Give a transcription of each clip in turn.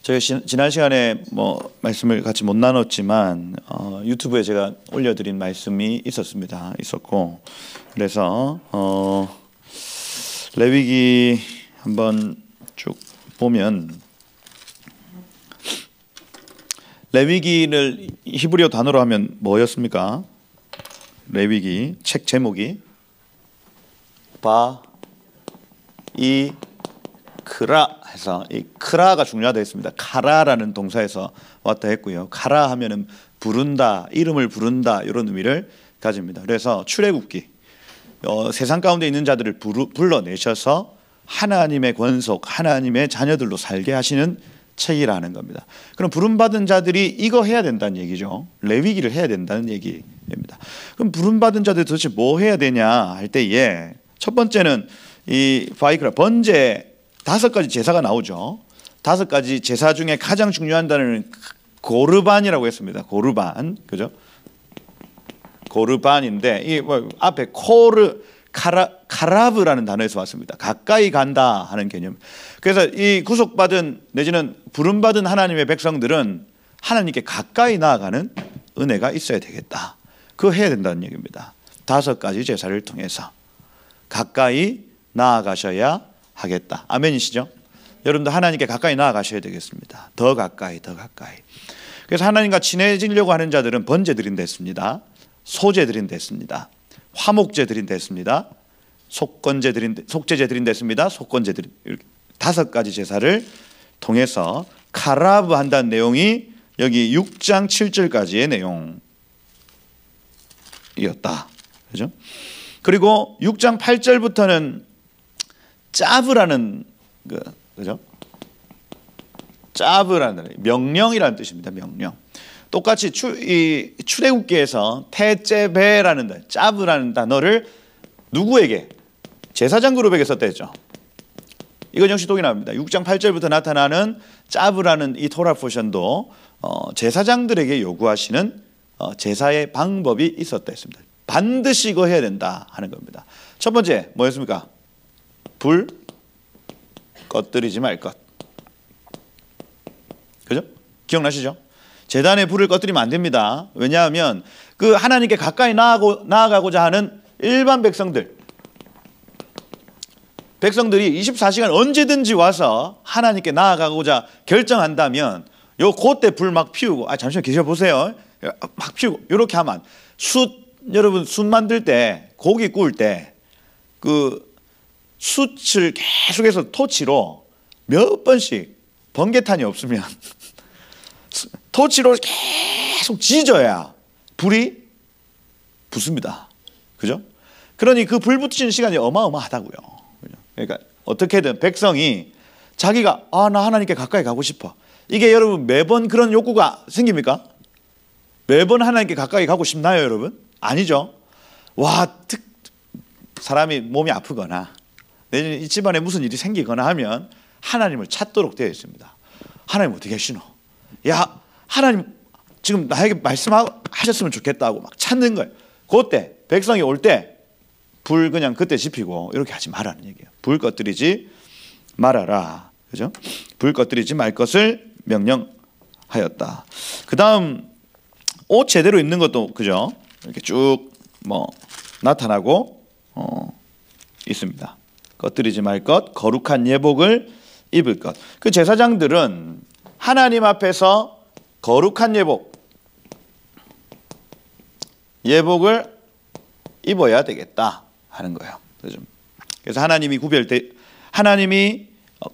저희 지난 시간에 뭐 말씀을 같이 못 나눴지만 유튜브에 제가 올려드린 말씀이 있었고 그래서 레위기 한번 쭉 보면 레위기를 히브리어 단어로 하면 뭐였습니까? 레위기 책 제목이 크라 해서 이 크라가 중요하다 했습니다. 카라라는 동사에서 왔다 했고요. 카라 하면은 부른다, 이름을 부른다 이런 의미를 가집니다. 그래서 출애굽기 세상 가운데 있는 자들을 불러내셔서 하나님의 권속, 하나님의 자녀들로 살게 하시는 책이라는 겁니다. 그럼 부름받은 자들이 이거 해야 된다는 얘기죠. 레위기를 해야 된다는 얘기입니다. 그럼 부름받은 자들이 도대체 뭐 해야 되냐 할 때에 첫 번째는 이 바이크라 번제 5가지 제사가 나오죠. 5가지 제사 중에 가장 중요한 단어는 고르반이라고 했습니다. 고르반, 그죠? 고르반인데 이 앞에 카라브라는 단어에서 왔습니다. 가까이 간다 하는 개념. 그래서 이 구속받은 내지는 부름받은 하나님의 백성들은 하나님께 가까이 나아가는 은혜가 있어야 되겠다. 그거 해야 된다는 얘기입니다. 5가지 제사를 통해서 가까이 나아가셔야 하겠다. 아멘이시죠? 여러분도 하나님께 가까이 나아가셔야 되겠습니다. 더 가까이. 그래서 하나님과 친해지려고 하는 자들은 번제 드린다 했습니다. 소제 드린다 했습니다. 화목제 드린다 했습니다. 속죄제 드린다 했습니다. 속건제 드린 5가지 제사를 통해서 카라브 한다는 내용이 여기 6장 7절까지의 내용이었다. 그죠? 그리고 6장 8절부터는 짜브라는 그죠? 짜브라는 명령이라는 뜻입니다. 명령. 똑같이 이 출애굽기에서 테제베라는 짜브라는 단어를 누구에게? 제사장 그룹에게 썼다 했죠. 이건 역시 동일합니다. 6장 8절부터 나타나는 짜브라는 이 토라 포션도 제사장들에게 요구하시는 제사의 방법이 있었다 했습니다. 반드시 이거 해야 된다 하는 겁니다. 첫 번째 뭐였습니까? 불 꺼뜨리지 말 것. 그죠? 기억나시죠? 제단에 불을 꺼뜨리면 안 됩니다. 왜냐하면 그 하나님께 가까이 나아가고자 하는 일반 백성들이 24시간 언제든지 와서 하나님께 나아가고자 결정한다면 그때 불 막 피우고 잠시만 계셔보세요. 막 피우고 이렇게 하면 여러분 숯 만들 때 고기 구울 때 그 숯을 계속해서 토치로 몇 번씩 번개탄이 없으면 토치로 계속 지져야 불이 붙습니다. 그죠? 그러니 그 불 붙이는 시간이 어마어마하다고요. 그러니까 어떻게든 백성이 자기가 나 하나님께 가까이 가고 싶어. 이게 여러분 매번 그런 욕구가 생깁니까? 매번 하나님께 가까이 가고 싶나요, 여러분? 아니죠. 사람이 몸이 아프거나 이 집안에 무슨 일이 생기거나 하면 하나님을 찾도록 되어 있습니다. 하나님 어떻게 하시노? 야, 하나님 지금 나에게 말씀하셨으면 좋겠다고 막 찾는 거예요. 그때 백성이 올 때 불 그냥 그때 지피고 이렇게 하지 말라는 얘기예요. 불 꺼뜨리지 말아라. 그죠? 불 꺼뜨리지 말 것을 명령하였다. 그 다음 옷 제대로 입는 것도 그죠? 이렇게 쭉 나타나고 있습니다. 꺼뜨리지 말 것, 거룩한 예복을 입을 것. 그 제사장들은 하나님 앞에서 거룩한 예복을 입어야 되겠다 하는 거예요. 그래서 하나님이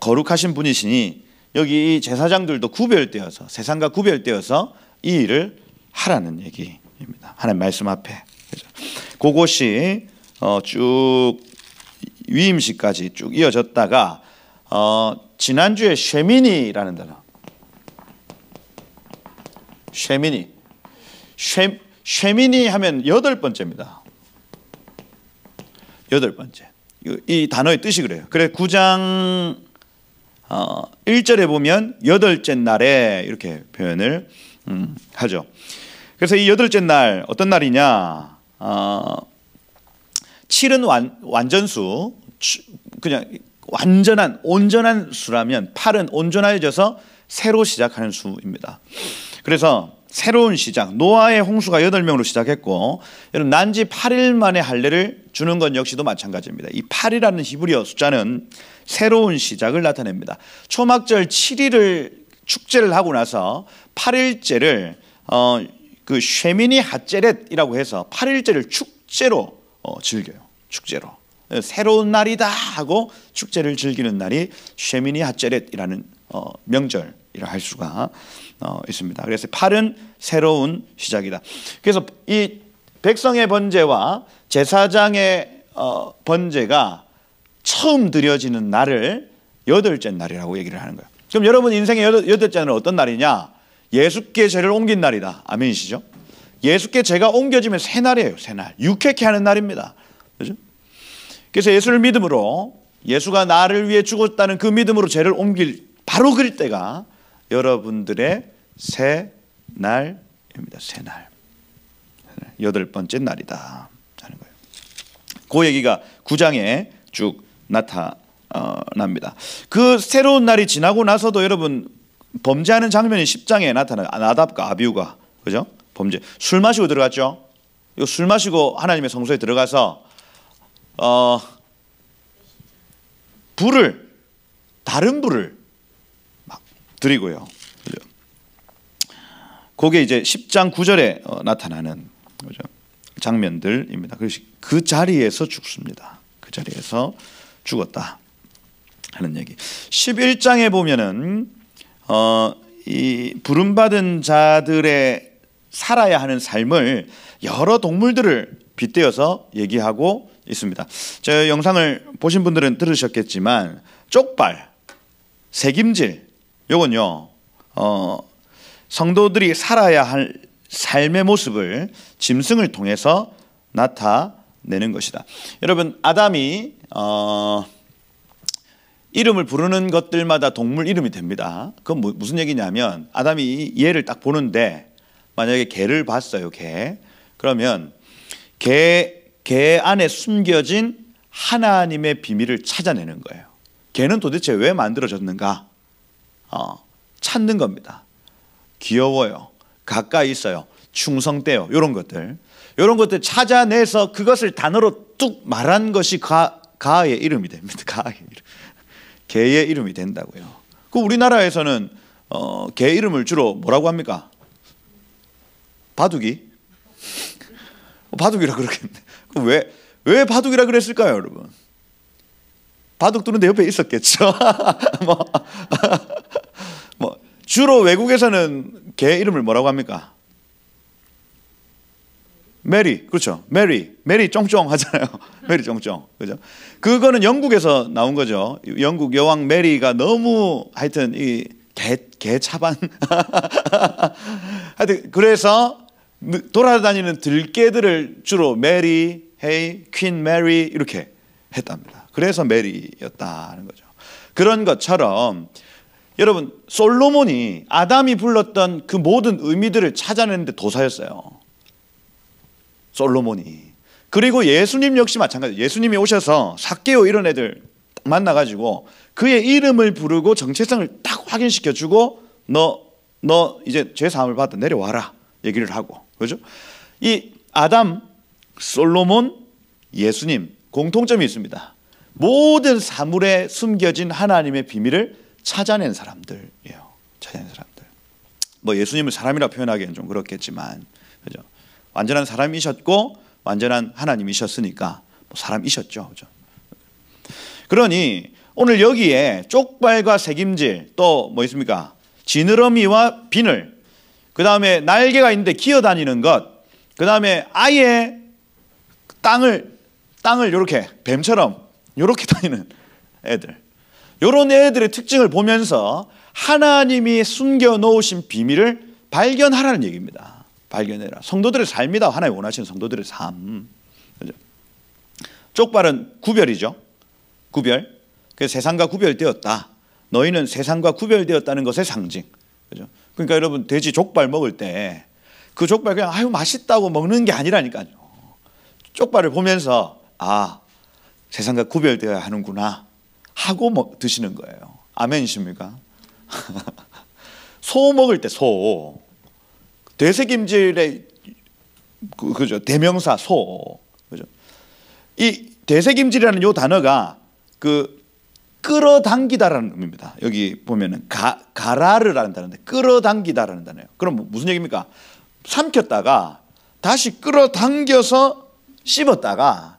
거룩하신 분이시니 여기 제사장들도 세상과 구별되어서 이 일을 하라는 얘기입니다. 하나님 말씀 앞에. 그것이 쭉 위임식까지 쭉 이어졌다가 지난주에 쉐미니라는 단어. 쉐미니 하면 8번째입니다. 8번째. 이 단어의 뜻이 그래요. 그래 9장 1절에 보면 8째 날에 이렇게 표현을 하죠. 그래서 이 8째 날 어떤 날이냐? 7은 완전수, 그냥 온전한 수라면 8은 온전해져서 새로 시작하는 수입니다. 그래서 새로운 시작, 노아의 홍수가 8명으로 시작했고, 여러분 난지 8일 만에 할례를 주는 것 역시도 마찬가지입니다. 이 8이라는 히브리어 숫자는 새로운 시작을 나타냅니다. 초막절 7일을 축제를 하고 나서 8일째를 그 쉐미니 하제렛이라고 해서 8일째를 축제로 즐겨요. 축제로 새로운 날이다 하고 축제를 즐기는 날이 쉐미니 하제렛이라는 명절이라 할 수가 있습니다. 그래서 8은 새로운 시작이다. 그래서 이 백성의 번제와 제사장의 번제가 처음 드려지는 날을 여덟째 날이라고 얘기를 하는 거예요. 그럼 여러분 인생의 여덟째 날은 어떤 날이냐? 예수께 죄를 옮긴 날이다. 아멘이시죠? 예수께 죄가 옮겨지면 새 날이에요. 새 날. 유쾌케 하는 날입니다. 그렇죠? 그래서 예수를 믿음으로, 예수가 나를 위해 죽었다는 그 믿음으로 죄를 옮길 바로 그 때가 여러분들의 새 날입니다. 새 날. 8번째 날이다 하는 거예요. 그 얘기가 9장에 쭉 나타납니다. 그 새로운 날이 지나고 나서도 여러분 범죄하는 장면이 10장에 나타나요. 나답과 아비후가, 그죠? 범죄. 술 마시고 들어갔죠. 이거 술 마시고 하나님의 성소에 들어가서 다른 불을 막 드리고요. 그죠? 그게 이제 10장 9절에 나타나는, 그죠? 장면들입니다. 그래서 그 자리에서 죽습니다. 그 자리에서 죽었다 하는 얘기. 11장에 보면은 이 부름받은 자들의 살아야 하는 삶을 여러 동물들을 빗대어서 얘기하고 있습니다. 저 영상을 보신 분들은 들으셨겠지만 쪽발, 새김질, 요건요 성도들이 살아야 할 삶의 모습을 짐승을 통해서 나타내는 것이다. 여러분 아담이 이름을 부르는 것들마다 동물 이름이 됩니다. 그건 무슨 얘기냐면 아담이 얘를 딱 보는데 만약에 개를 봤어요. 개. 그러면 개 안에 숨겨진 하나님의 비밀을 찾아내는 거예요. 개는 도대체 왜 만들어졌는가? 찾는 겁니다. 귀여워요. 가까이 있어요. 충성돼요. 이런 것들 찾아내서 그것을 단어로 뚝 말한 것이 가의 이름이 됩니다. 가의 이름. 개의 이름이 된다고요. 그 우리나라에서는 개 이름을 주로 뭐라고 합니까? 바둑이? 바둑이라 그러겠네. 왜 바둑이라 그랬을까요, 여러분? 바둑 두는데 옆에 있었겠죠. 주로 외국에서는 개 이름을 뭐라고 합니까? 메리, 그렇죠. 메리 쫑쫑 하잖아요. 메리 쫑쫑, 그죠? 그거는 영국에서 나온 거죠. 영국 여왕 메리가 너무 하여튼 이 개 차반. 하여튼 그래서 돌아다니는 들개들을 주로 메리, 헤이, 퀸 메리 이렇게 했답니다. 그래서 메리였다는 거죠. 그런 것처럼 여러분 솔로몬이 아담이 불렀던 그 모든 의미들을 찾아내는데 도사였어요. 솔로몬이. 그리고 예수님 역시 마찬가지예요. 예수님이 오셔서 삭개오 이런 애들 만나가지고 그의 이름을 부르고 정체성을 딱 확인시켜주고 너 이제 죄사함을 받아 내려와라 얘기를 하고, 그죠? 이 아담, 솔로몬, 예수님 공통점이 있습니다. 모든 사물에 숨겨진 하나님의 비밀을 찾아낸 사람들이에요. 찾아낸 사람들. 뭐 예수님을 사람이라 표현하기엔 좀 그렇겠지만, 그죠? 완전한 사람이셨고 완전한 하나님이셨으니까 뭐 사람이셨죠, 그죠? 그러니 오늘 여기에 쪽발과 새김질, 또 뭐 있습니까? 지느러미와 비늘, 그 다음에 날개가 있는데 기어다니는 것, 그 다음에 아예 땅을 이렇게 뱀처럼 이렇게 다니는 애들, 이런 애들의 특징을 보면서 하나님이 숨겨 놓으신 비밀을 발견하라는 얘기입니다. 발견해라. 성도들의 삶이다. 하나님 원하시는 성도들의 삶. 그죠? 쪽발은 구별이죠. 구별. 그래서 세상과 구별되었다. 너희는 세상과 구별되었다는 것의 상징. 그죠? 그러니까 여러분 돼지 족발 먹을 때 그 족발 그냥 아유 맛있다고 먹는 게 아니라니까요. 쪽발을 보면서 아, 세상과 구별되어야 하는구나. 하고 드시는 거예요. 아멘이십니까? 소 먹을 때 소, 되새김질의 그죠, 대명사 소, 그죠? 이 되새김질이라는 요 단어가 끌어당기다라는 의미입니다. 여기 보면은 가라르라는 단어인데 끌어당기다라는 단어예요. 그럼 무슨 얘기입니까? 삼켰다가 다시 끌어당겨서 씹었다가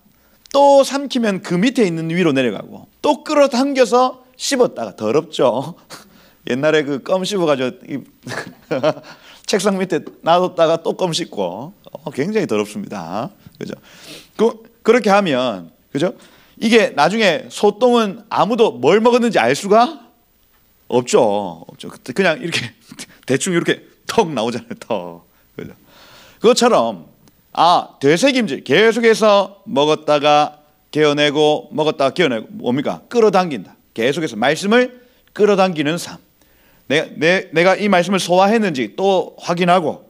또 삼키면 그 밑에 있는 위로 내려가고 또 끌어당겨서 씹었다가 더럽죠. 옛날에 그 껌 씹어가지고 책상 밑에 놔뒀다가 또 껌 씹고 굉장히 더럽습니다. 그죠? 그렇게 하면 그죠? 이게 나중에 소똥은 아무도 뭘 먹었는지 알 수가 없죠. 그냥 이렇게 대충 이렇게 턱 나오잖아요. 턱. 그죠? 그것처럼 되새김질 계속해서 먹었다가 개어내고 먹었다가 개어내고 뭡니까? 끌어당긴다. 계속해서 말씀을 끌어당기는 삶. 내가 이 말씀을 소화했는지 또 확인하고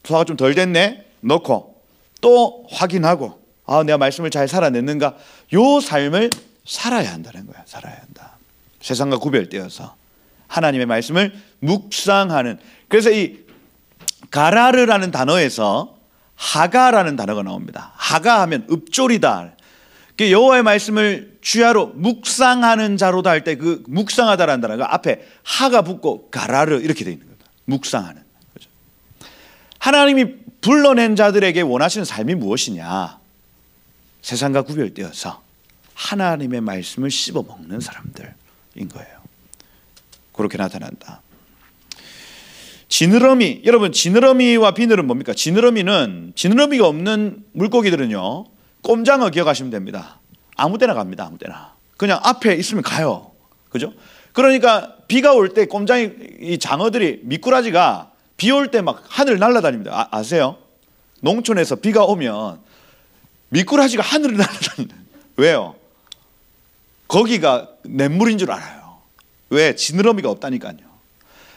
소화가 좀 덜 됐네 넣고 또 확인하고 내가 말씀을 잘 살아냈는가? 요 삶을 살아야 한다는 거야. 살아야 한다. 세상과 구별되어서 하나님의 말씀을 묵상하는. 그래서 이 가라르라는 단어에서 하가라는 단어가 나옵니다. 하가 하면 읍조리다. 여호와의 말씀을 주야로 묵상하는 자로다 할 때 그 묵상하다라는 단어가 앞에 하가 붙고 가라르 이렇게 되어 있는 겁니다. 묵상하는. 그렇죠? 하나님이 불러낸 자들에게 원하시는 삶이 무엇이냐? 세상과 구별되어서 하나님의 말씀을 씹어먹는 사람들인 거예요. 그렇게 나타난다. 지느러미, 여러분 지느러미와 비늘은 뭡니까? 지느러미가 없는 물고기들은요, 꼼장어 기억하시면 됩니다. 아무 데나 갑니다. 아무 데나. 그냥 앞에 있으면 가요. 그죠? 그러니까 비가 올 때 꼼장이, 이 장어들이, 미꾸라지가 비 올 때 막 하늘을 날아다닙니다. 아세요? 농촌에서 비가 오면 미꾸라지가 하늘을 날아다니는. 왜요? 거기가 냇물인 줄 알아요. 왜? 지느러미가 없다니까요.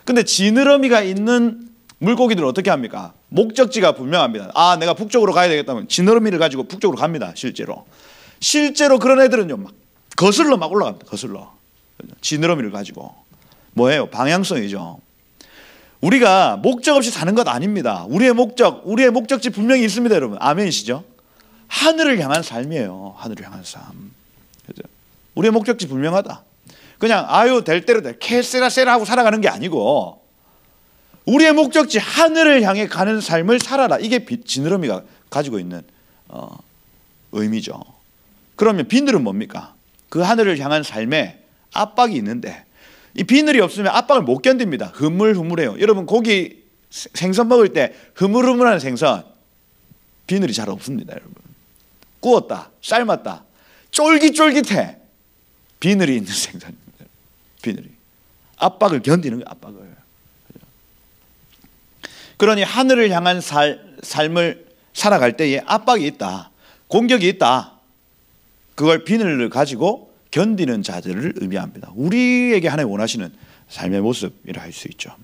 근데 지느러미가 있는 물고기들은 어떻게 합니까? 목적지가 분명합니다. 내가 북쪽으로 가야 되겠다면 지느러미를 가지고 북쪽으로 갑니다. 실제로 그런 애들은요, 막 거슬러 막 올라갑니다. 거슬러. 지느러미를 가지고. 뭐예요? 방향성이죠. 우리가 목적 없이 사는 것 아닙니다. 우리의 목적지 분명히 있습니다, 여러분. 아멘이시죠? 하늘을 향한 삶이에요. 하늘을 향한 삶. 그죠? 우리의 목적지 분명하다. 그냥 될 대로 캐세라 하고 살아가는 게 아니고 우리의 목적지 하늘을 향해 가는 삶을 살아라. 이게 지느러미가 가지고 있는 의미죠. 그러면 비늘은 뭡니까? 그 하늘을 향한 삶에 압박이 있는데 이 비늘이 없으면 압박을 못 견딥니다. 흐물흐물해요. 여러분 고기 생선 먹을 때 흐물흐물한 생선 비늘이 잘 없습니다. 여러분 구웠다 삶았다 쫄깃쫄깃해. 비늘이 있는 생선입니다. 비늘이 압박을 견디는 거예요. 압박을. 그러니 하늘을 향한 삶을 살아갈 때에 압박이 있다. 공격이 있다. 그걸 비늘을 가지고 견디는 자들을 의미합니다. 우리에게 하나님 원하시는 삶의 모습이라 할 수 있죠.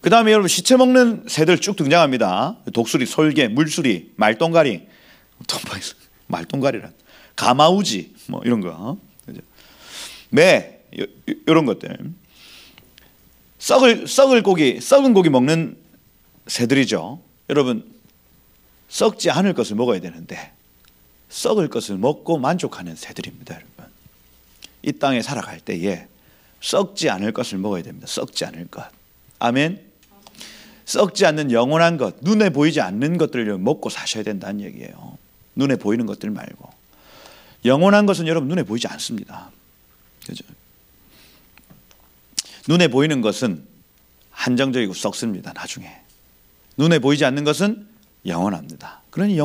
그 다음에 여러분 시체 먹는 새들 쭉 등장합니다. 독수리, 솔개, 물수리, 말똥가리. 말똥가리란 가마우지 뭐 이런 거. 매 이런 것들. 썩은 고기 먹는 새들이죠. 여러분 썩지 않을 것을 먹어야 되는데 썩을 것을 먹고 만족하는 새들입니다. 여러분 이 땅에 살아갈 때에 썩지 않을 것을 먹어야 됩니다. 썩지 않을 것. 아멘. 썩지 않는 영원한 것, 눈에 보이지 않는 것들을 먹고 사셔야 된다는 얘기예요. 눈에 보이는 것들 말고. 영원한 것은 여러분 눈에 보이지 않습니다. 그죠? 눈에 보이는 것은 한정적이고 썩습니다. 나중에. 눈에 보이지 않는 것은 영원합니다. 그러니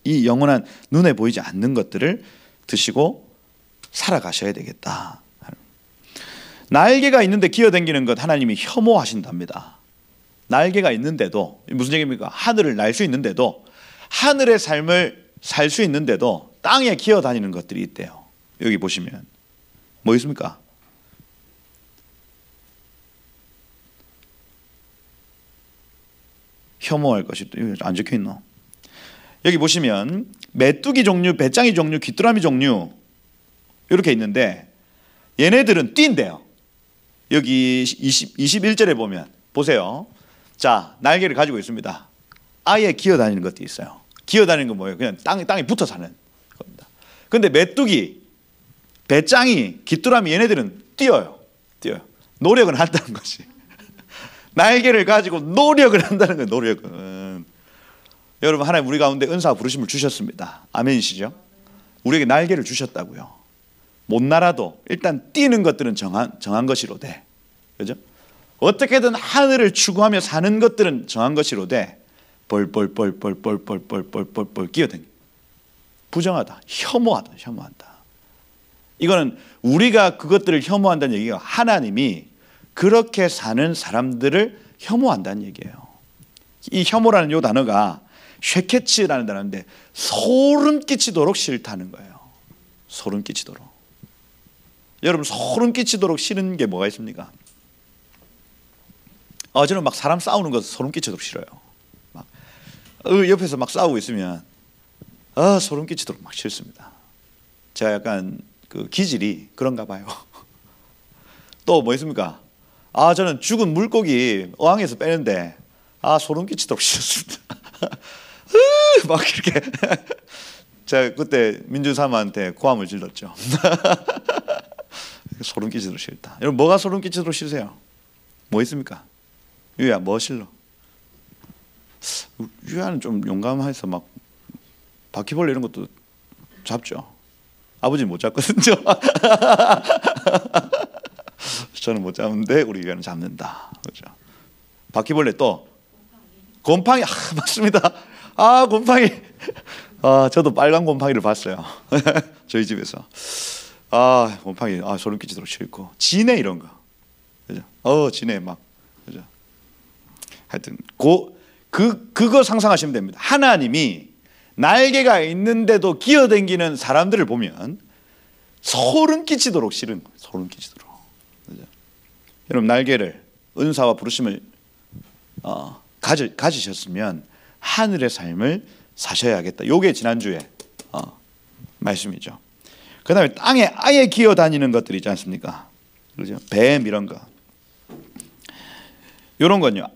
이 영원한 눈에 보이지 않는 것들을 드시고 살아가셔야 되겠다. 날개가 있는데 기어다니는 것 하나님이 혐오하신답니다. 날개가 있는데도 무슨 얘기입니까? 하늘을 날 수 있는데도 하늘의 삶을 살 수 있는데도 땅에 기어다니는 것들이 있대요. 여기 보시면 뭐 있습니까? 혐오할 것이 안 적혀 있노? 여기 보시면 메뚜기 종류, 배짱이 종류, 귀뚜라미 종류 이렇게 있는데 얘네들은 뛴대요. 여기 21절에 보면 보세요. 자, 날개를 가지고 있습니다. 아예 기어다니는 것도 있어요. 기어다니는 건 뭐예요? 그냥 땅에 붙어 사는 겁니다. 근데 메뚜기, 배짱이, 귀뚜라미 얘네들은 뛰어요. 노력은 한다는 것이. 날개를 가지고 노력을 한다는 거예요. 노력은. 여러분, 하나님 우리 가운데 은사와 부르심을 주셨습니다. 아멘이시죠? 우리에게 날개를 주셨다고요. 못 날아도 일단 뛰는 것들은 정한 것이로되, 그죠? 어떻게든 하늘을 추구하며 사는 것들은 정한 것이로되 벌벌 끼어다니. 부정하다, 혐오한다. 이거는 우리가 그것들을 혐오한다는 얘기가 하나님이 그렇게 사는 사람들을 혐오한다는 얘기예요. 이 혐오라는 이 단어가 쉐케츠라는 단어인데 소름 끼치도록 싫다는 거예요. 소름 끼치도록. 여러분, 소름 끼치도록 싫은 게 뭐가 있습니까? 저는 막 사람 싸우는 거 소름 끼치도록 싫어요. 막 옆에서 막 싸우고 있으면 소름 끼치도록 막 싫습니다. 제가 약간 그 기질이 그런가 봐요. 또 뭐 있습니까? 저는 죽은 물고기 어항에서 빼는데 소름 끼치도록 싫었습니다. 막 이렇게 제가 그때 민주사마한테 고함을 질렀죠. 소름 끼치도록 싫다. 여러분, 뭐가 소름 끼치도록 싫으세요? 뭐 있습니까? 유야, 뭐 싫어? 유야는 좀 용감해서 막 바퀴벌레 이런 것도 잡죠. 아버지는 못 잡거든요. 저는 못 잡는데 우리 유야는 잡는다. 그렇죠? 바퀴벌레, 또 곰팡이. 맞습니다. 곰팡이. 저도 빨간 곰팡이를 봤어요. 저희 집에서. 곰팡이. 소름 끼치도록 싫고. 지네 이런 거. 그죠? 지네 막. 그죠? 하여튼 그거 상상하시면 됩니다. 하나님이 날개가 있는데도 기어다니는 사람들을 보면 소름 끼치도록 싫은 거예요. 소름 끼치도록. 그죠? 여러분, 날개를, 은사와 부르심을 가지셨으면 하늘의 삶을 사셔야겠다. 요게 지난주에 말씀이죠. 그 다음에 땅에 아예 기어다니는 것들 있지 않습니까? 그죠? 뱀 이런 거. 이런 건요,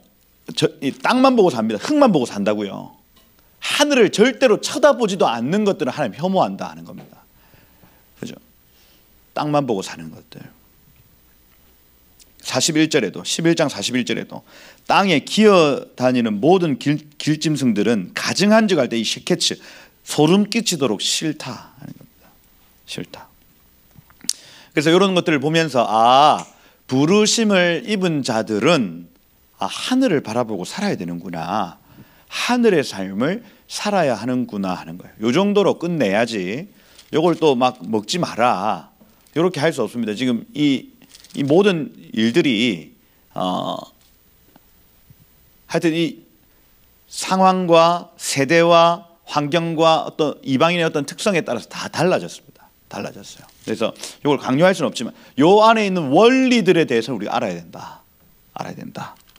이 땅만 보고 삽니다. 흙만 보고 산다고요. 하늘을 절대로 쳐다보지도 않는 것들은 하나님 혐오한다 하는 겁니다. 그죠? 땅만 보고 사는 것들. 41절에도 11장 41절에도 땅에 기어다니는 모든 길짐승들은 가증한즉 할 때 이 쉐케츠, 소름 끼치도록 싫다 하는 겁니다. 싫다. 그래서 이런 것들을 보면서 부르심을 입은 자들은 하늘을 바라보고 살아야 되는구나, 하늘의 삶을 살아야 하는구나 하는 거예요. 이 정도로 끝내야지 이걸 또 막 먹지 마라 이렇게 할 수 없습니다. 지금 이 모든 일들이 하여튼 이 상황과 세대와 환경과 어떤 이방인의 어떤 특성에 따라서 다 달라졌습니다. 달라졌어요. 그래서 이걸 강요할 수는 없지만 이 안에 있는 원리들에 대해서 우리가 알아야 된다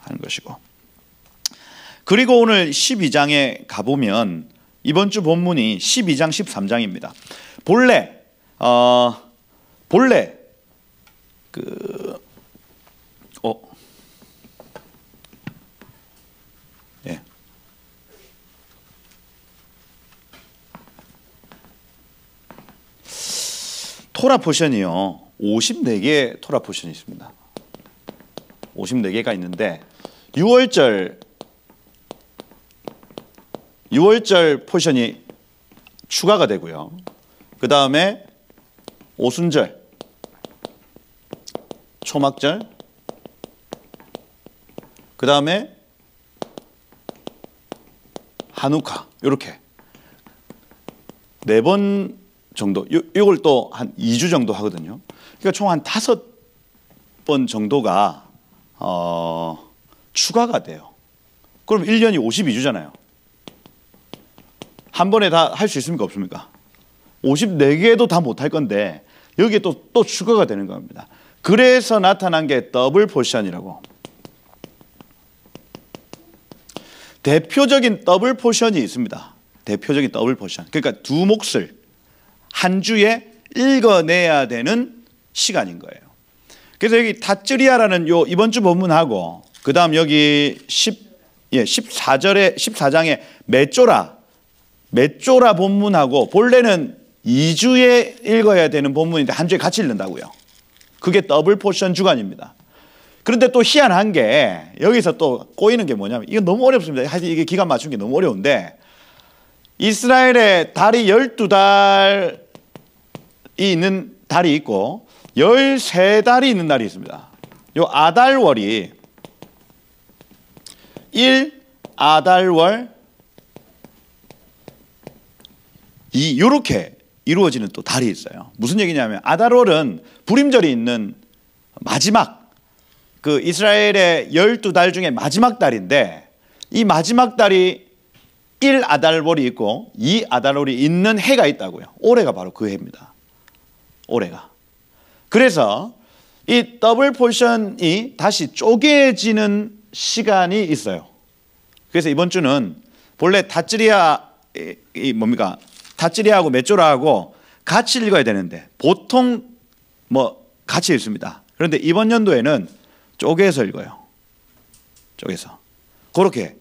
하는 것이고, 그리고 오늘 12장에 가보면 이번 주 본문이 12장 13장입니다. 본래 토라 포션이요, 54개의 토라 포션이 있습니다. 54개가 있는데 6월절 포션이 추가가 되고요. 그 다음에 오순절, 초막절, 그 다음에 한우카, 이렇게 4번 정도, 이걸 또 한 2주 정도 하거든요. 그러니까 총 한 5번 정도가 추가가 돼요. 그럼 1년이 52주잖아요. 한 번에 다 할 수 있습니까? 없습니까? 54개도 다 못할 건데 여기에 또 추가가 되는 겁니다. 그래서 나타난 게 더블 포션이라고. 대표적인 더블 포션이 있습니다. 대표적인 더블 포션. 그러니까 두 몫을 한 주에 읽어내야 되는 시간인 거예요. 그래서 여기 타츠리아라는 요 이번 주 본문하고 그다음 여기 14장의 메쪼라 본문하고 본래는 2주에 읽어야 되는 본문인데 한 주에 같이 읽는다고요. 그게 더블 포션 주간입니다. 그런데 또 희한한 게 여기서 또 꼬이는 게 뭐냐면 이건 너무 어렵습니다. 사실 이게 기간 맞춘 게 너무 어려운데 이스라엘에 달이 12달이 있는 달이 있고 13달이 있는 날이 있습니다. 요 아달월이 1 아달월 2 요렇게 이루어지는 또 달이 있어요. 무슨 얘기냐면 아달월은 불임절이 있는 마지막 그 이스라엘의 12달 중에 마지막 달인데 이 마지막 달이 1 아달월이 있고 2 아달월이 있는 해가 있다고요. 올해가 바로 그 해입니다. 올해가. 그래서 이 더블 포션이 다시 쪼개지는 시간이 있어요. 그래서 이번 주는 본래 타츠리아하고 메쪼라하고 같이 읽어야 되는데 보통 뭐 같이 읽습니다. 그런데 이번 연도에는 쪼개서 읽어요. 쪼개서. 그렇게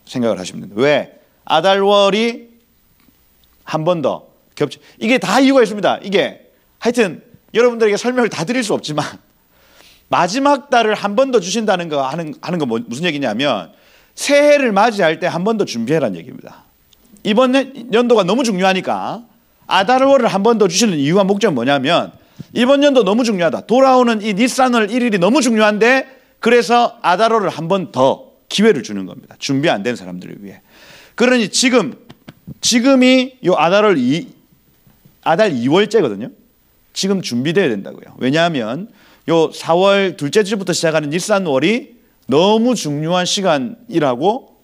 생각을 하시면 됩니다. 왜? 아달월이 한 번 더 겹치. 이게 다 이유가 있습니다. 이게 하여튼 여러분들에게 설명을 다 드릴 수 없지만 마지막 달을 한 번 더 주신다는 거 하는 거 무슨 얘기냐면 새해를 맞이할 때 한 번 더 준비해라는 얘기입니다. 이번 연도가 너무 중요하니까 아달월을 한 번 더 주시는 이유와 목적은 뭐냐면 이번 연도 너무 중요하다. 돌아오는 이 니산월 1일이 너무 중요한데 그래서 아달월을 한 번 더 기회를 주는 겁니다. 준비 안 된 사람들을 위해. 그러니 지금이 요 아달 2월째거든요. 지금 준비돼야 된다고요. 왜냐하면 요 4월 둘째 주부터 시작하는 니산월이 너무 중요한 시간이라고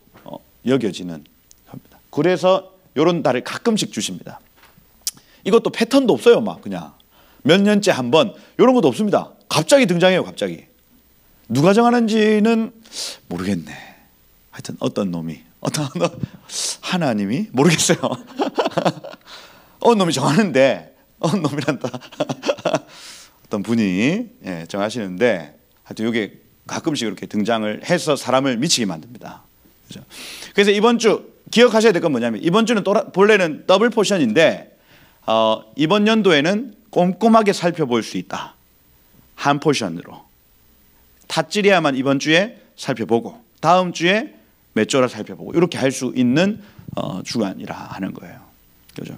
여겨지는 겁니다. 그래서 이런 달을 가끔씩 주십니다. 이것도 패턴도 없어요. 막 그냥 몇 년째 한 번 이런 것도 없습니다. 갑자기 등장해요. 갑자기. 누가 정하는지는 모르겠네. 하여튼 어떤 놈이 하나님이 모르겠어요. 어떤 놈이 정하는데 어떤 놈이란다. 어떤 분이 정하시는데 하여튼 이게 가끔씩 이렇게 등장을 해서 사람을 미치게 만듭니다. 그렇죠? 그래서 이번 주 기억하셔야 될 건 뭐냐면 이번 주는 본래는 더블 포션인데 이번 연도에는 꼼꼼하게 살펴볼 수 있다. 한 포션으로. 타츠리아만 이번 주에 살펴보고 다음 주에 메쪼라 살펴보고 이렇게 할 수 있는 주간이라 하는 거예요. 그렇죠?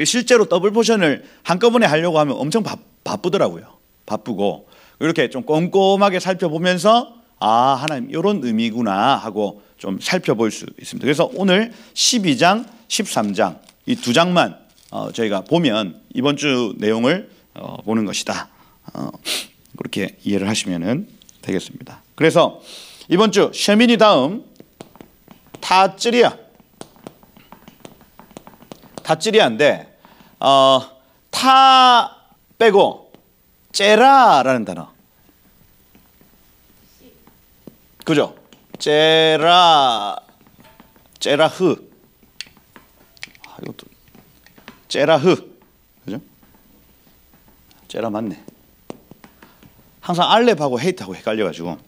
실제로 더블 포션을 한꺼번에 하려고 하면 엄청 바쁘더라고요. 바쁘고 이렇게 좀 꼼꼼하게 살펴보면서 아 하나님 이런 의미구나 하고 좀 살펴볼 수 있습니다. 그래서 오늘 12장, 13장 이 두 장만 저희가 보면 이번 주 내용을 보는 것이다. 그렇게 이해를 하시면 되겠습니다. 그래서 이번 주 셰미니 다음 타츠리아인데 타 빼고 째라라는 단어. 그죠? 째라흐. 이것도 째라흐. 그죠? 째라 맞네. 항상 알렙하고 헤이트하고 헷갈려가지고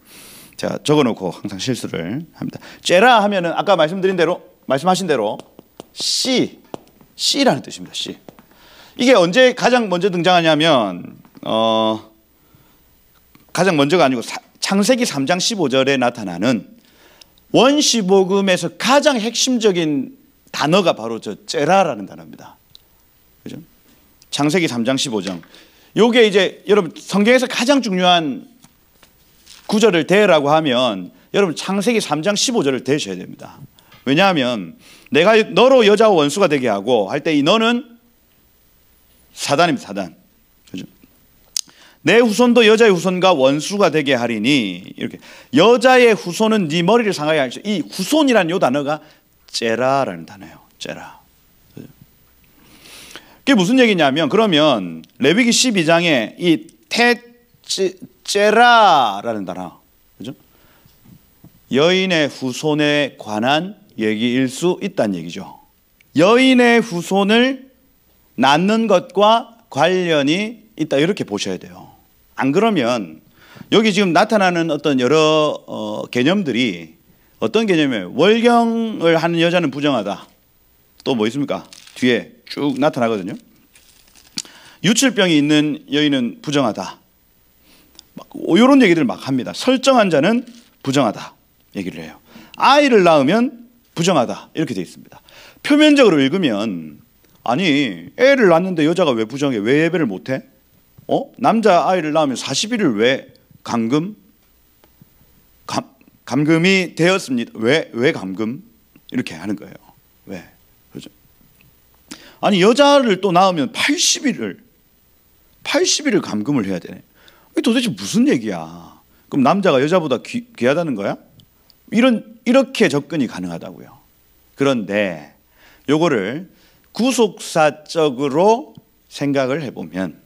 제가 적어놓고 항상 실수를 합니다. 째라 하면은 아까 말씀하신 대로 씨라는 뜻입니다. 씨. 이게 언제 가장 먼저 등장하냐면 가장 먼저가 아니고 창세기 3장 15절에 나타나는 원시복음에서 가장 핵심적인 단어가 바로 저 째라라는 단어입니다. 그죠? 창세기 3장 15절. 요게 이제 여러분 성경에서 가장 중요한 구절을 대라고 하면 여러분 창세기 3장 15절을 대셔야 됩니다. 왜냐하면 내가 너로 여자와 원수가 되게 하고 할 때 이 너는 사단입니다. 사단. 그죠? 내 후손도 여자의 후손과 원수가 되게 하리니 이렇게 여자의 후손은 네 머리를 상하게 할지 이 후손이라는 요 단어가 째라라는 단어예요. 째라. 그게 무슨 얘기냐면 그러면 레위기 12장에 이 째라라는 단어, 그죠? 여인의 후손에 관한 얘기일 수 있다는 얘기죠. 여인의 후손을 낳는 것과 관련이 있다 이렇게 보셔야 돼요. 안 그러면 여기 지금 나타나는 어떤 여러 개념들이 어떤 개념이에요? 월경을 하는 여자는 부정하다. 또 뭐 있습니까? 뒤에 쭉 나타나거든요. 유출병이 있는 여인은 부정하다. 이런 얘기들을 막 합니다. 설정한 자는 부정하다 얘기를 해요. 아이를 낳으면 부정하다 이렇게 되어 있습니다. 표면적으로 읽으면 아니 애를 낳는데 여자가 왜 부정해? 왜 예배를 못해? 남자 아이를 낳으면 40일을 왜 감금이 되었습니다. 왜 감금? 이렇게 하는 거예요. 왜? 그죠? 아니 여자를 또 낳으면 80일을 감금을 해야 되네. 이게 도대체 무슨 얘기야? 그럼 남자가 여자보다 귀하다는 거야? 이렇게 접근이 가능하다고요. 그런데 요거를 구속사적으로 생각을 해보면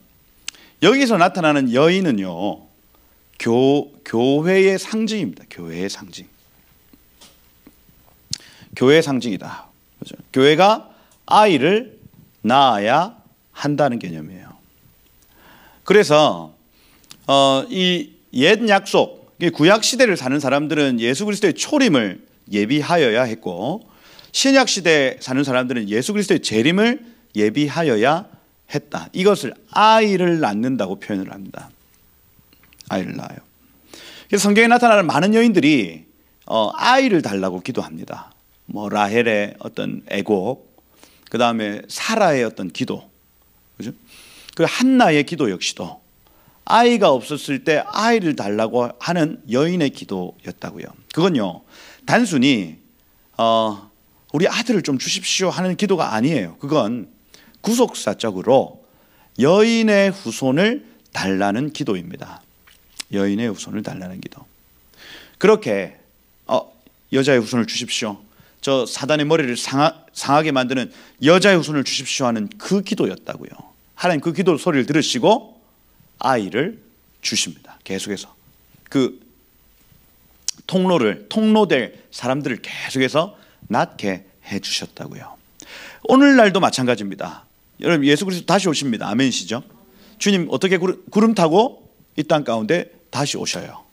여기서 나타나는 여인은요 교회의 상징입니다. 교회의 상징. 교회의 상징이다. 그렇죠? 교회가 아이를 낳아야 한다는 개념이에요. 그래서 이 옛 약속, 구약 시대를 사는 사람들은 예수 그리스도의 초림을 예비하여야 했고 신약 시대에 사는 사람들은 예수 그리스도의 재림을 예비하여야 했다. 이것을 아이를 낳는다고 표현을 합니다. 아이를 낳아요. 그래서 성경에 나타나는 많은 여인들이 아이를 달라고 기도합니다. 뭐 라헬의 어떤 애곡, 그 다음에 사라의 어떤 기도, 그죠? 그 한나의 기도 역시도 아이가 없었을 때 아이를 달라고 하는 여인의 기도였다고요. 그건요 단순히 우리 아들을 좀 주십시오 하는 기도가 아니에요. 그건 구속사적으로 여인의 후손을 달라는 기도입니다. 여인의 후손을 달라는 기도. 그렇게 여자의 후손을 주십시오. 저 사단의 머리를 상하게 만드는 여자의 후손을 주십시오 하는 그 기도였다고요. 하나님 그 기도 소리를 들으시고 아이를 주십니다. 계속해서 그 통로될 사람들을 계속해서 낳게 해주셨다고요. 오늘날도 마찬가지입니다. 여러분 예수 그리스도 다시 오십니다. 아멘이시죠? 주님 어떻게 구름 타고 이 땅 가운데 다시 오셔요.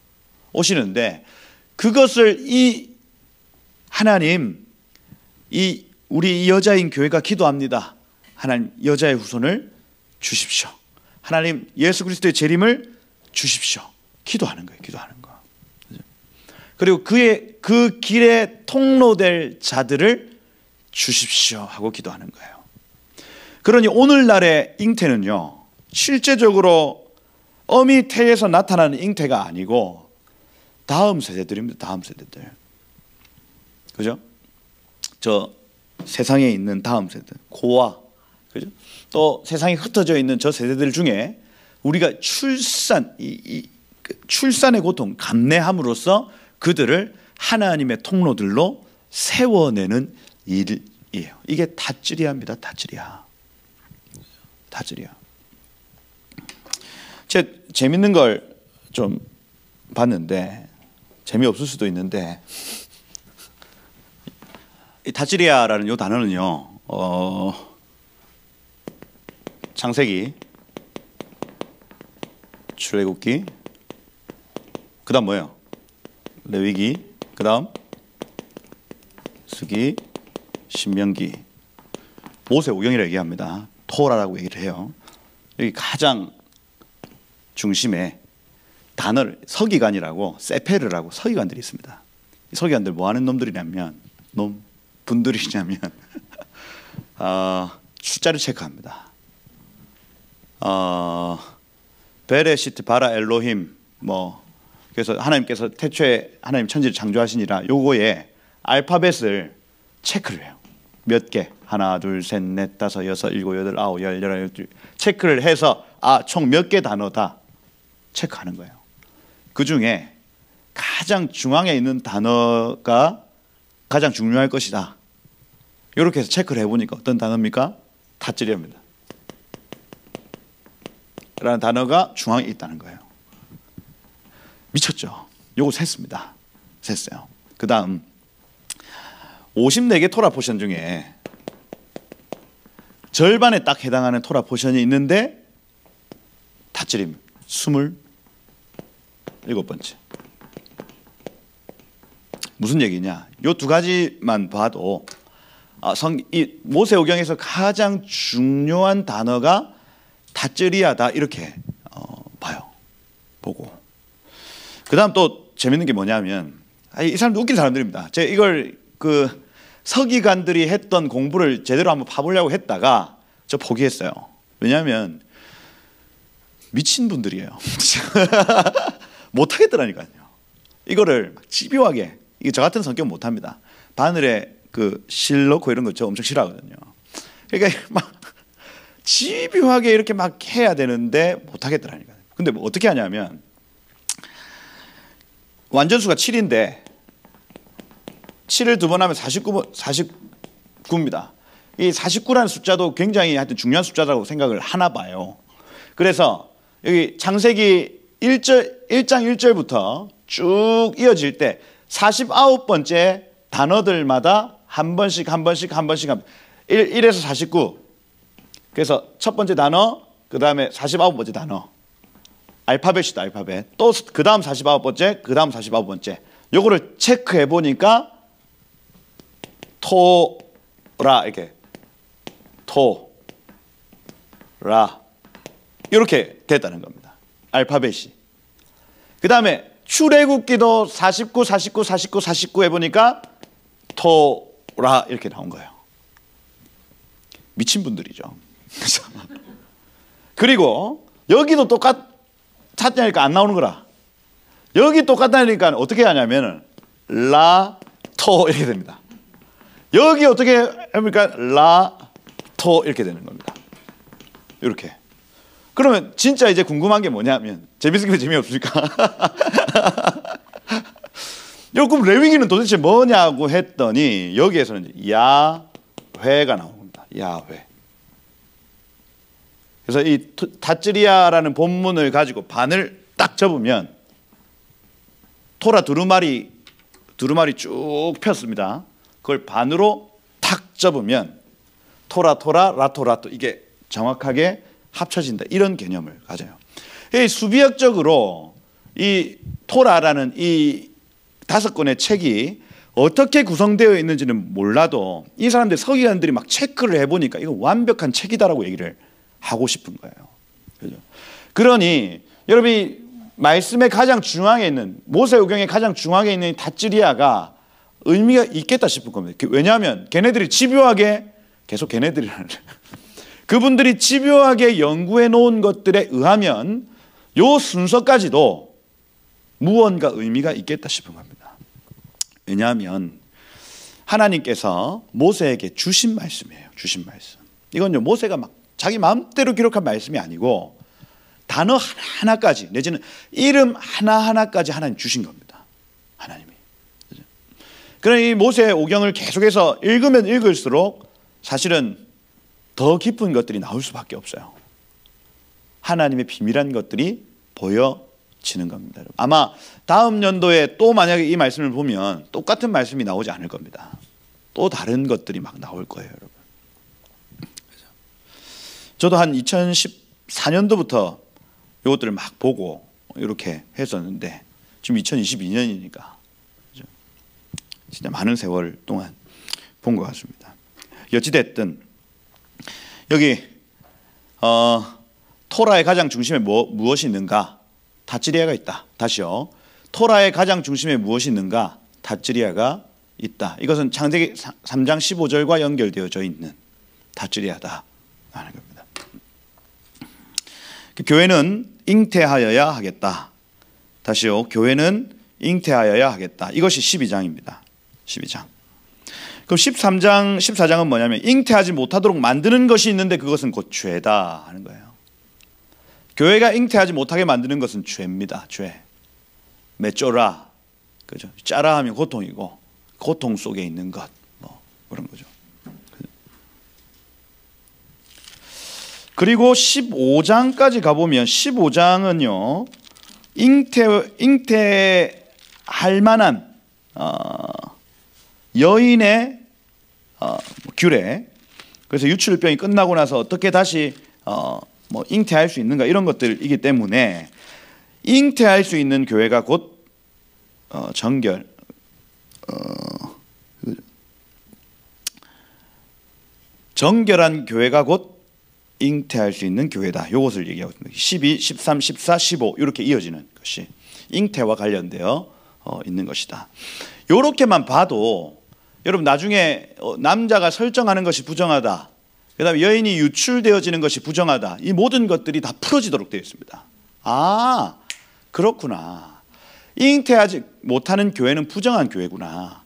오시는데 그것을 이 하나님 우리 이 여자인 교회가 기도합니다. 하나님 여자의 후손을 주십시오. 하나님 예수 그리스도의 재림을 주십시오. 기도하는 거예요. 기도하는 거. 그리고 그 길에 통로될 자들을 주십시오 하고 기도하는 거예요. 그러니 오늘날의 잉태는요 실제적으로 어미 태에서 나타나는 잉태가 아니고 다음 세대들입니다. 다음 세대들. 그죠? 저 세상에 있는 다음 세대 고아, 그죠? 또 세상에 흩어져 있는 저 세대들 중에 우리가 출산의 고통 감내함으로써 그들을 하나님의 통로들로 세워내는 일이에요. 이게 다찌리아입니다. 다찌리아. 재밌는 걸 좀 봤는데 재미없을 수도 있는데 이 다찌리아라는 이 단어는요 창세기, 출애굽기, 그 다음 뭐예요? 레위기, 그 다음 스기, 신명기, 모세오경이라고 얘기합니다. 토라라고 얘기를 해요. 여기 가장 중심에 단어를 서기관이라고 세페르라고 서기관들이 있습니다. 이 서기관들 뭐 하는 놈들이냐면 분들이냐면 숫자를 체크합니다. 베레시트 바라 엘로힘 그래서 하나님께서 태초에 하나님 천지를 창조하시니라 요거에 알파벳을 체크를 해요. 몇 개? 하나, 둘, 셋, 넷, 다섯, 여섯, 일곱, 여덟, 아홉, 열, 열한, 열둘 체크를 해서 총 몇 개 단어다 체크하는 거예요. 그 중에 가장 중앙에 있는 단어가 가장 중요할 것이다. 이렇게 해서 체크를 해보니까 어떤 단어입니까? 다찌리입니다. 라는 단어가 중앙에 있다는 거예요. 미쳤죠? 요거 셌습니다. 셌어요. 그 다음 54개 토라 포션 중에 절반에 딱 해당하는 토라 포션이 있는데 다찌림 27번째. 무슨 얘기냐? 요 두 가지만 봐도 이 모세오경에서 가장 중요한 단어가 다쓰리야다 이렇게 봐요. 보고 그다음 또 재밌는 게 뭐냐면 이 사람도 웃긴 사람들입니다. 제가 이걸 그 서기관들이 했던 공부를 제대로 한번 파보려고 했다가 저 포기했어요. 왜냐하면 미친 분들이에요. 못하겠더라니까요. 이거를 막 집요하게, 이게 저 같은 성격 못합니다. 바늘에 그 실 넣고 이런 거 저 엄청 싫어하거든요. 그러니까 막 집요하게 이렇게 막 해야 되는데 못하겠더라니까요. 근데 뭐 어떻게 하냐면 완전수가 7인데 7을 두 번 하면 49입니다. 이 49라는 숫자도 굉장히 하여튼 중요한 숫자라고 생각을 하나 봐요. 그래서 여기 창세기 1장 1절부터 쭉 이어질 때 49번째 단어들마다 한 번씩 1에서 49. 그래서 첫 번째 단어, 그 다음에 49번째 단어. 알파벳이다, 알파벳. 또 그 다음 49번째, 그 다음 49번째. 요거를 체크해 보니까 토라, 이렇게 토라 이렇게 됐다는 겁니다. 알파벳이. 그 다음에 출애굽기도 49 해보니까 토라 이렇게 나온 거예요. 미친 분들이죠. 그리고 여기도 찾자니까 안 나오는 거라. 여기 똑같다니까 어떻게 하냐면 라토 이렇게 됩니다. 여기 어떻게 합니까? 라토 이렇게 되는 겁니다. 이렇게. 그러면 진짜 이제 궁금한 게 뭐냐면, 재밌으니까 재미없으니까 그럼 레위기는 도대체 뭐냐고 했더니 여기에서는 야훼가 나온 겁니다. 야훼. 그래서 이 다쓰리야라는 본문을 가지고 반을 딱 접으면 토라 두루마리 쭉 폈습니다. 그걸 반으로 탁 접으면 토라 라토 이게 정확하게 합쳐진다, 이런 개념을 가져요. 수비학적으로 이 토라라는 이 5권의 책이 어떻게 구성되어 있는지는 몰라도 이 사람들 서기관들이 막 체크를 해보니까 이거 완벽한 책이다라고 얘기를 하고 싶은 거예요. 그죠? 그러니 여러분이 말씀의 가장 중앙에 있는, 모세오경의 가장 중앙에 있는 다쓰리야가 의미가 있겠다 싶은 겁니다. 왜냐하면 걔네들이 집요하게 계속 걔네들이라는 그분들이 집요하게 연구해 놓은 것들에 의하면 요 순서까지도 무언가 의미가 있겠다 싶은 겁니다. 왜냐하면 하나님께서 모세에게 주신 말씀이에요. 주신 말씀. 이건요, 모세가 막 자기 마음대로 기록한 말씀이 아니고 단어 하나하나까지, 내지는 이름 하나하나까지 하나님 주신 겁니다. 하나님이. 그러니 이 모세 오경을 계속해서 읽으면 읽을수록 사실은 더 깊은 것들이 나올 수밖에 없어요. 하나님의 비밀한 것들이 보여지는 겁니다. 아마 다음 연도에 또 만약에 이 말씀을 보면 똑같은 말씀이 나오지 않을 겁니다. 또 다른 것들이 막 나올 거예요, 여러분. 저도 한 2014년도부터 이것들을 막 보고 이렇게 했었는데 지금 2022년이니까 진짜 많은 세월 동안 본 것 같습니다. 어찌됐든 여기 토라의 가장 중심에 무엇이 있는가? 다쓰리야가 있다. 다시요. 토라의 가장 중심에 무엇이 있는가? 다쓰리야가 있다. 이것은 창세기 3장 15절과 연결되어져 있는 다쓰리야다 하는 겁니다. 교회는 잉태하여야 하겠다. 다시요. 교회는 잉태하여야 하겠다. 이것이 12장입니다. 12장. 그럼 13장, 14장은 뭐냐면 잉태하지 못하도록 만드는 것이 있는데 그것은 곧 죄다 하는 거예요. 교회가 잉태하지 못하게 만드는 것은 죄입니다. 죄. 메쪼라. 그죠? 짜라 하면 고통이고 고통 속에 있는 것. 뭐 그런 거죠. 그리고 15장까지 가보면 15장은요. 잉태할 만한 여인의 규례. 그래서 유출병이 끝나고 나서 어떻게 다시 뭐 잉태할 수 있는가 이런 것들이기 때문에 잉태할 수 있는 교회가 곧 정결한 교회가 곧 잉태할 수 있는 교회다. 이것을 얘기하고 있습니다. 12, 13, 14, 15 이렇게 이어지는 것이 잉태와 관련되어 있는 것이다. 이렇게만 봐도 여러분 나중에 남자가 설정하는 것이 부정하다, 그 다음에 여인이 유출되어지는 것이 부정하다, 이 모든 것들이 다 풀어지도록 되어 있습니다. 아, 그렇구나. 잉태하지 못하는 교회는 부정한 교회구나.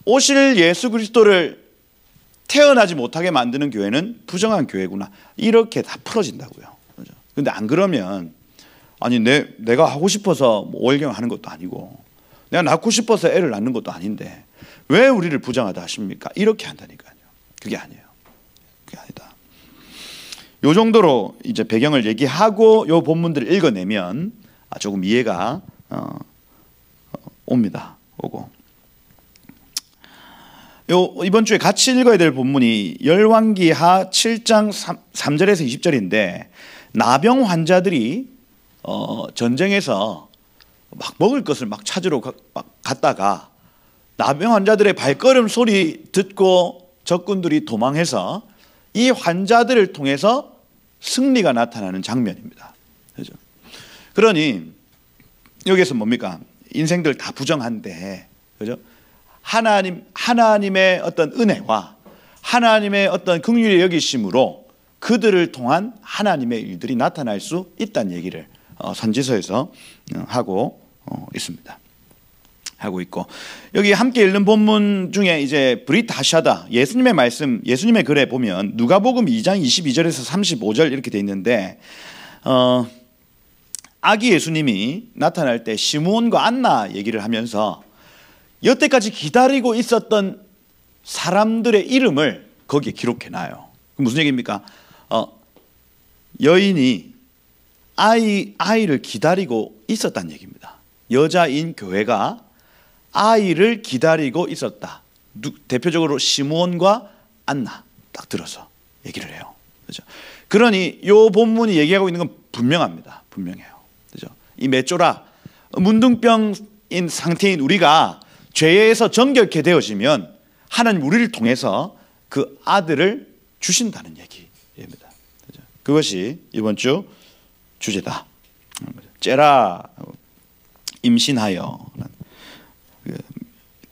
오실 예수 그리스도를 태어나지 못하게 만드는 교회는 부정한 교회구나. 이렇게 다 풀어진다고요. 그런데 안 그러면 아니 내가 하고 싶어서 뭐 월경하는 것도 아니고 내가 낳고 싶어서 애를 낳는 것도 아닌데 왜 우리를 부정하다 하십니까? 이렇게 한다니까요. 그게 아니에요. 그게 아니다. 요 정도로 이제 배경을 얘기하고 요 본문들을 읽어내면 조금 이해가 옵니다. 오고. 이번 주에 같이 읽어야 될 본문이 열왕기하 7장 3절에서 20절인데 나병 환자들이 전쟁에서 막 먹을 것을 막 찾으러 갔다가 나병 환자들의 발걸음 소리 듣고 적군들이 도망해서 이 환자들을 통해서 승리가 나타나는 장면입니다. 그렇죠? 그러니 여기에서 뭡니까? 인생들 다 부정한데, 그죠? 하나님의 어떤 은혜와 하나님의 어떤 긍휼의 여기심으로 그들을 통한 하나님의 일들이 나타날 수 있다는 얘기를 선지서에서 하고 있습니다. 하고 있고, 여기 함께 읽는 본문 중에 이제 브릿 하샤다, 예수님의 말씀, 예수님의 글에 보면 누가복음 2장 22절에서 35절 이렇게 돼 있는데 아기 예수님이 나타날 때 시므온과 안나 얘기를 하면서 여태까지 기다리고 있었던 사람들의 이름을 거기에 기록해 놔요. 무슨 얘기입니까? 여인이 아이를 기다리고 있었다는 얘기입니다. 여자인 교회가 아이를 기다리고 있었다. 대표적으로 시므온과 안나 딱 들어서 얘기를 해요. 그렇죠? 그러니 이 본문이 얘기하고 있는 건 분명합니다. 분명해요. 그렇죠? 이 메쪼라 문둥병인 상태인 우리가 죄에서 정결케 되어지면 하나님 우리를 통해서 그 아들을 주신다는 얘기입니다. 그렇죠? 그것이 이번 주 주제다. 째라 임신하여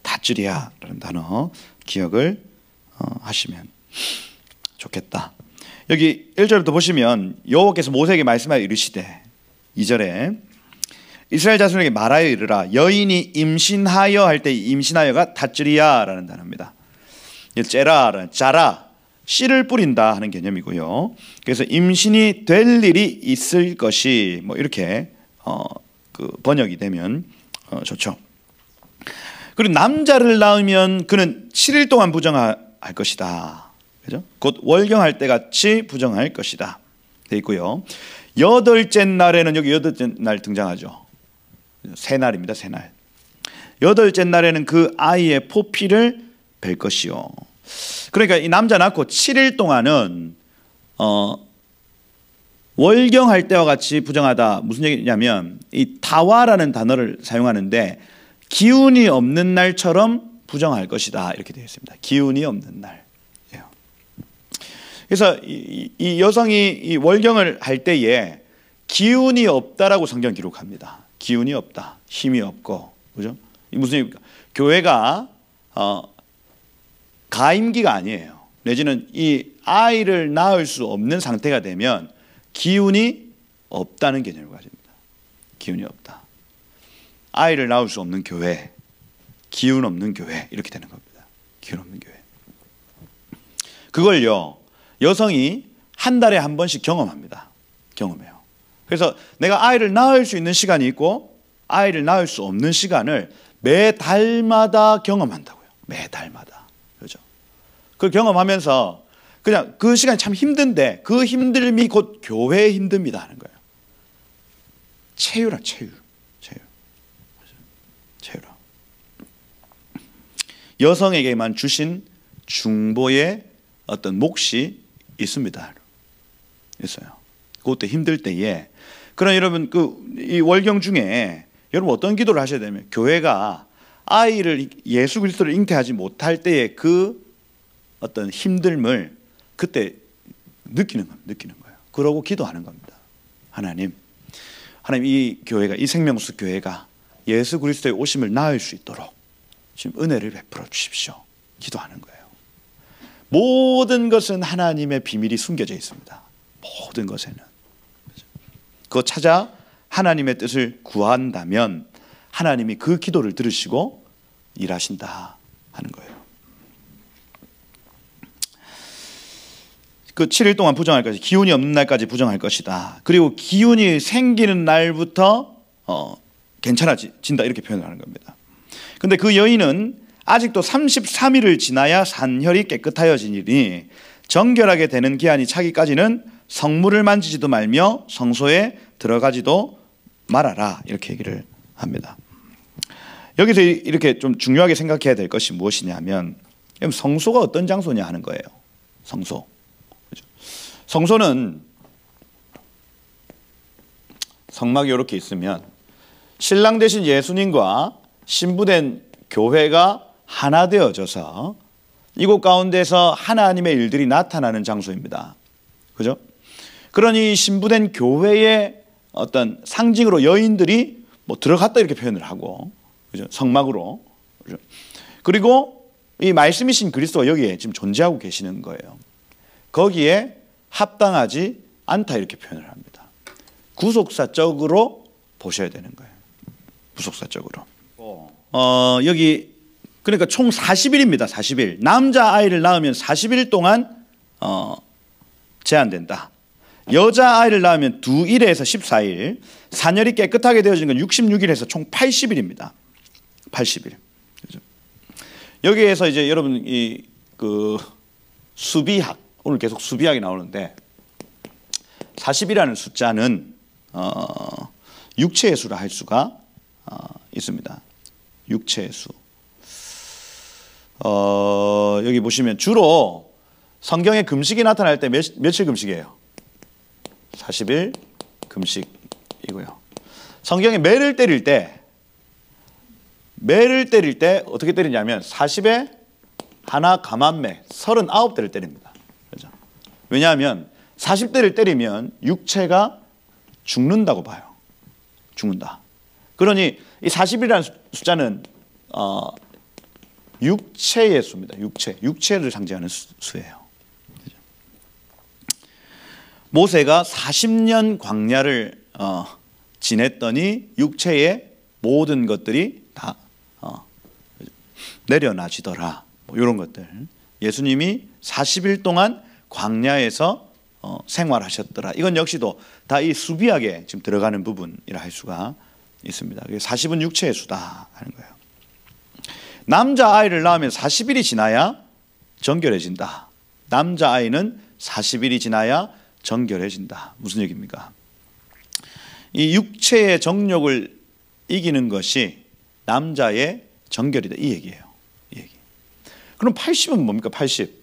다쯔리아라는 단어 기억을 하시면 좋겠다. 여기 1절부터 보시면 여호와께서 모세에게 말씀하여 이르시되 2절에 이스라엘 자손에게 말하여 이르라 여인이 임신하여 할 때 임신하여가 다쯔리아라는 단어입니다. 째라라는 자라 씨를 뿌린다 하는 개념이고요. 그래서 임신이 될 일이 있을 것이 뭐 이렇게 그 번역이 되면 좋죠. 그리고 남자를 낳으면 그는 7일 동안 부정할 것이다. 그죠? 곧 월경할 때 같이 부정할 것이다. 돼 있고요. 여덟째 날에는 여기 여덟째 날 등장하죠. 새 날입니다. 새 날. 여덟째 날에는 그 아이의 포피를 벨 것이요. 그러니까 이 남자 낳고 7일 동안은 월경할 때와 같이 부정하다. 무슨 얘기냐면 이 타와라는 단어를 사용하는데 기운이 없는 날처럼 부정할 것이다 이렇게 되어 있습니다. 기운이 없는 날. 그래서 이 여성이 이 월경을 할 때에 기운이 없다라고 성경 기록합니다. 기운이 없다, 힘이 없고, 그죠? 무슨 얘기입니까? 교회가 가임기가 아니에요. 내지는 이 아이를 낳을 수 없는 상태가 되면 기운이 없다는 개념을 가집니다. 기운이 없다. 아이를 낳을 수 없는 교회, 기운 없는 교회 이렇게 되는 겁니다. 기운 없는 교회. 그걸요 여성이 한 달에 한 번씩 경험합니다. 경험해요. 그래서 내가 아이를 낳을 수 있는 시간이 있고 아이를 낳을 수 없는 시간을 매 달마다 경험한다고요. 매 달마다. 그렇죠? 그걸 경험하면서 그냥 그 시간이 참 힘든데 그 힘듦이 곧 교회의 힘듦이다 하는 거예요. 체유라 체유. 체유라. 여성에게만 주신 중보의 어떤 몫이 있습니다. 있어요. 그것도 힘들 때에. 그럼 여러분 이 월경 중에 여러분 어떤 기도를 하셔야 되냐면 교회가 아이를 예수 그리스도를 잉태하지 못할 때의 그 어떤 힘듦을 그때 느끼는 거예요. 그러고 기도하는 겁니다. 하나님 이 교회가, 이 생명수 교회가 예수 그리스도의 오심을 낳을 수 있도록 지금 은혜를 베풀어 주십시오. 기도하는 거예요. 모든 것은 하나님의 비밀이 숨겨져 있습니다. 모든 것에는. 그거 찾아 하나님의 뜻을 구한다면 하나님이 그 기도를 들으시고 일하신다 하는 거예요. 그 7일 동안 부정할 것이, 기운이 없는 날까지 부정할 것이다. 그리고 기운이 생기는 날부터 괜찮아진다 이렇게 표현을 하는 겁니다. 근데 그 여인은 아직도 33일을 지나야 산혈이 깨끗하여지니 정결하게 되는 기한이 차기까지는 성물을 만지지도 말며 성소에 들어가지도 말아라 이렇게 얘기를 합니다. 여기서 이렇게 좀 중요하게 생각해야 될 것이 무엇이냐면 성소가 어떤 장소냐 하는 거예요. 성소. 성소는 성막이 이렇게 있으면 신랑 되신 예수님과 신부된 교회가 하나 되어져서 이곳 가운데서 하나님의 일들이 나타나는 장소입니다. 그죠? 그러니 신부된 교회의 어떤 상징으로 여인들이 뭐 들어갔다 이렇게 표현을 하고, 그죠? 성막으로. 그죠? 그리고 이 말씀이신 그리스도가 여기에 지금 존재하고 계시는 거예요. 거기에 합당하지 않다 이렇게 표현을 합니다. 구속사적으로 보셔야 되는 거예요. 구속사적으로. 여기 그러니까 총 40일입니다. 40일. 남자 아이를 낳으면 40일 동안 제한된다. 여자 아이를 낳으면 2일에서 14일. 산혈이 깨끗하게 되어지는 건 66일에서 총 80일입니다. 80일. 그렇죠? 여기에서 이제 여러분 그 수비학, 오늘 계속 수비학이 나오는데 40이라는 숫자는 육체의 수라 할 수가 있습니다. 육체의 수. 여기 보시면 주로 성경에 금식이 나타날 때 며칠 금식이에요? 40일 금식이고요. 성경에 매를 때릴 때 어떻게 때리냐면 40에 하나 가만매 39대를 때립니다. 그렇죠? 왜냐하면 40대를 때리면 육체가 죽는다고 봐요. 죽는다. 그러니 이 40이라는 숫자는 육체의 수입니다. 육체를 상징하는 수예요. 그렇죠? 모세가 40년 광야를 지냈더니 육체의 모든 것들이 다 내려놔지더라. 뭐 이런 것들. 예수님이 40일 동안 광야에서 생활하셨더라. 이건 역시도 다 이 수비학에 지금 들어가는 부분이라 할 수가 있습니다. 40은 육체의 수다 하는 거예요. 남자 아이를 낳으면 40일이 지나야 정결해진다. 남자 아이는 40일이 지나야 정결해진다. 무슨 얘기입니까? 이 육체의 정욕을 이기는 것이 남자의 정결이다. 이 얘기예요. 이 얘기. 그럼 80은 뭡니까? 80.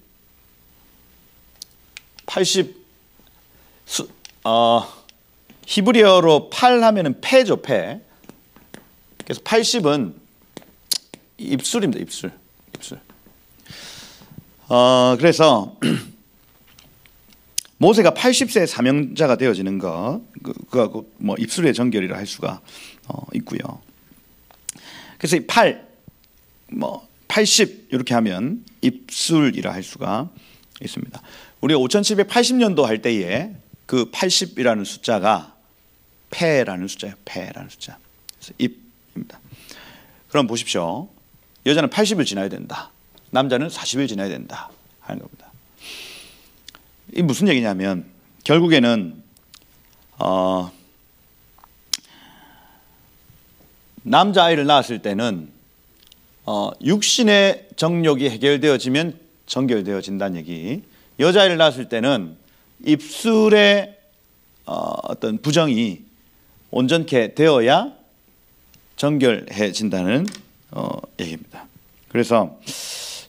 히브리어로 8 하면은 폐죠, 폐. 그래서 80은 입술입니다. 입술. 그래서 모세가 80세의 사명자가 되어지는 거, 그거 뭐 입술의 정결이라 할 수가 있고요. 그래서 이 80 이렇게 하면 입술이라 할 수가 있습니다. 우리가 5780년도 할 때에 그 80이라는 숫자가 폐라는 숫자예요. 폐라는 숫자. 그래서 입입니다. 그럼 보십시오. 여자는 80을 지나야 된다. 남자는 40일 지나야 된다 하는 겁니다. 이 무슨 얘기냐면 결국에는 남자아이를 낳았을 때는 육신의 정욕이 해결되어지면 정결되어진다는 얘기. 여자아이를 낳았을 때는 입술의 어떤 부정이 온전케 되어야 정결해진다는 얘기입니다. 그래서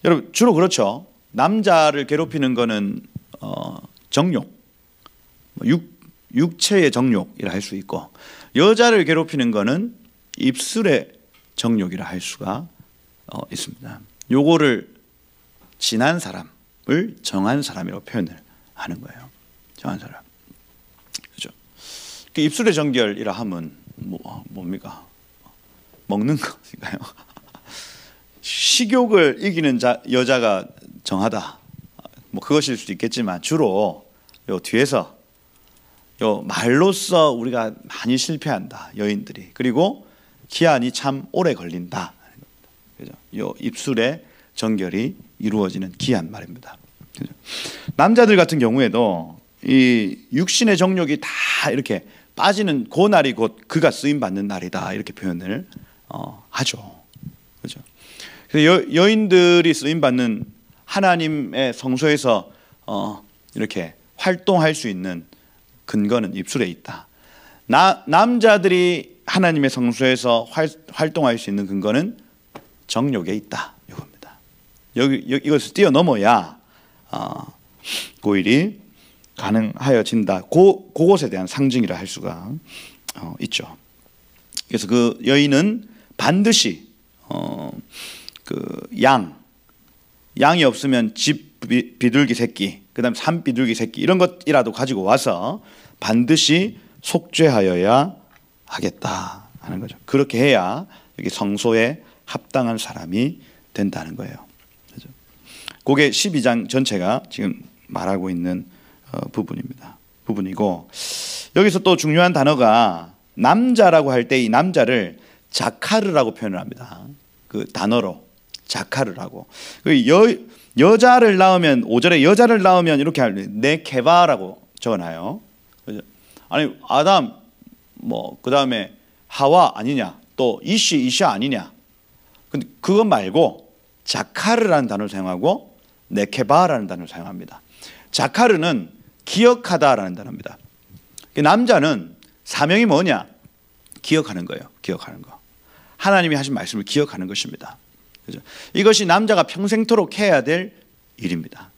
여러분 주로 그렇죠. 남자를 괴롭히는 거는 정욕, 육체의 정욕이라 할 수 있고, 여자를 괴롭히는 거는 입술의 정욕이라 할 수가 있습니다. 요거를 지난 사람을 정한 사람이라고 표현을 하는 거예요. 정한 사람. 그죠? 그 입술의 정결이라 하면 뭡니까? 먹는 거니까요. 식욕을 이기는 여자가 정하다. 뭐 그것일 수도 있겠지만 주로 요 뒤에서 요 말로써 우리가 많이 실패한다. 여인들이. 그리고 기한이 참 오래 걸린다. 그죠? 요 입술의 정결이 이루어지는 기한 말입니다. 그죠? 남자들 같은 경우에도 이 육신의 정욕이 다 이렇게 빠지는 그 날이 곧 그가 쓰임 받는 날이다. 이렇게 표현을 하죠. 그죠? 그래서 여인들이 쓰임 받는 하나님의 성소에서 이렇게 활동할 수 있는 근거는 입술에 있다. 남자들이 하나님의 성소에서 활동할 수 있는 근거는 정욕에 있다. 이겁니다. 이것을 뛰어넘어야 고일이 가능하여진다. 그것에 대한 상징이라 할 수가 있죠. 그래서 그 여인은 반드시 그 양이 없으면 집 비둘기 새끼, 그다음 산 비둘기 새끼 이런 것이라도 가지고 와서 반드시 속죄하여야 하겠다 하는 거죠. 그렇게 해야 여기 성소에 합당한 사람이 된다는 거예요. 그죠? 그게 12장 전체가 지금 말하고 있는 부분이고, 여기서 또 중요한 단어가 남자라고 할 때 이 남자를 자카르라고 표현을 합니다. 그 단어로 자카르라고. 여자를 낳으면 5절에 여자를 낳으면 이렇게 네케바라고 적어놔요. 그죠? 아니 아담 그 다음에 하와 아니냐, 또 이시 아니냐. 근데 그것 말고 자카르라는 단어를 사용하고 네케바라는 단어를 사용합니다. 자카르는 기억하다라는 단어입니다. 남자는 사명이 뭐냐? 기억하는 거예요. 기억하는 거. 하나님이 하신 말씀을 기억하는 것입니다. 그죠? 이것이 남자가 평생토록 해야 될 일입니다.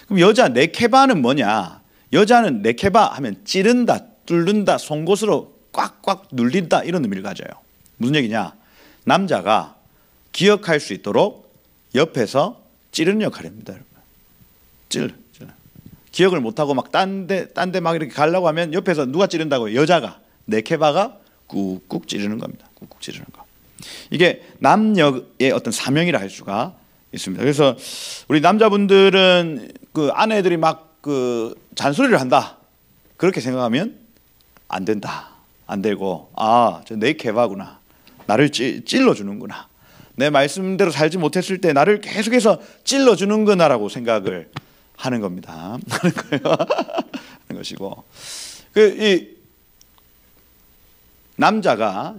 그럼 여자 네케바는 뭐냐? 여자는 네케바 하면 찌른다, 뚫는다, 송곳으로 꽉꽉 눌린다 이런 의미를 가져요. 무슨 얘기냐? 남자가 기억할 수 있도록 옆에서 찌르는 역할입니다. 찔. 기억을 못하고 막 딴 데 막 이렇게 가려고 하면 옆에서 누가 찌른다고요? 여자가, 네케바가 꾹꾹 찌르는 겁니다. 꾹꾹 찌르는 거. 이게 남녀의 어떤 사명이라 할 수가 있습니다. 그래서 우리 남자분들은 그 아내들이 막 그 잔소리를 한다 그렇게 생각하면 안 된다. 안 되고, 저 네케바구나. 나를 찔러주는구나. 내 말씀대로 살지 못했을 때 나를 계속해서 찔러주는구나라고 생각을 하는 겁니다. 하는 거예요. 하는 것이고, 이 남자가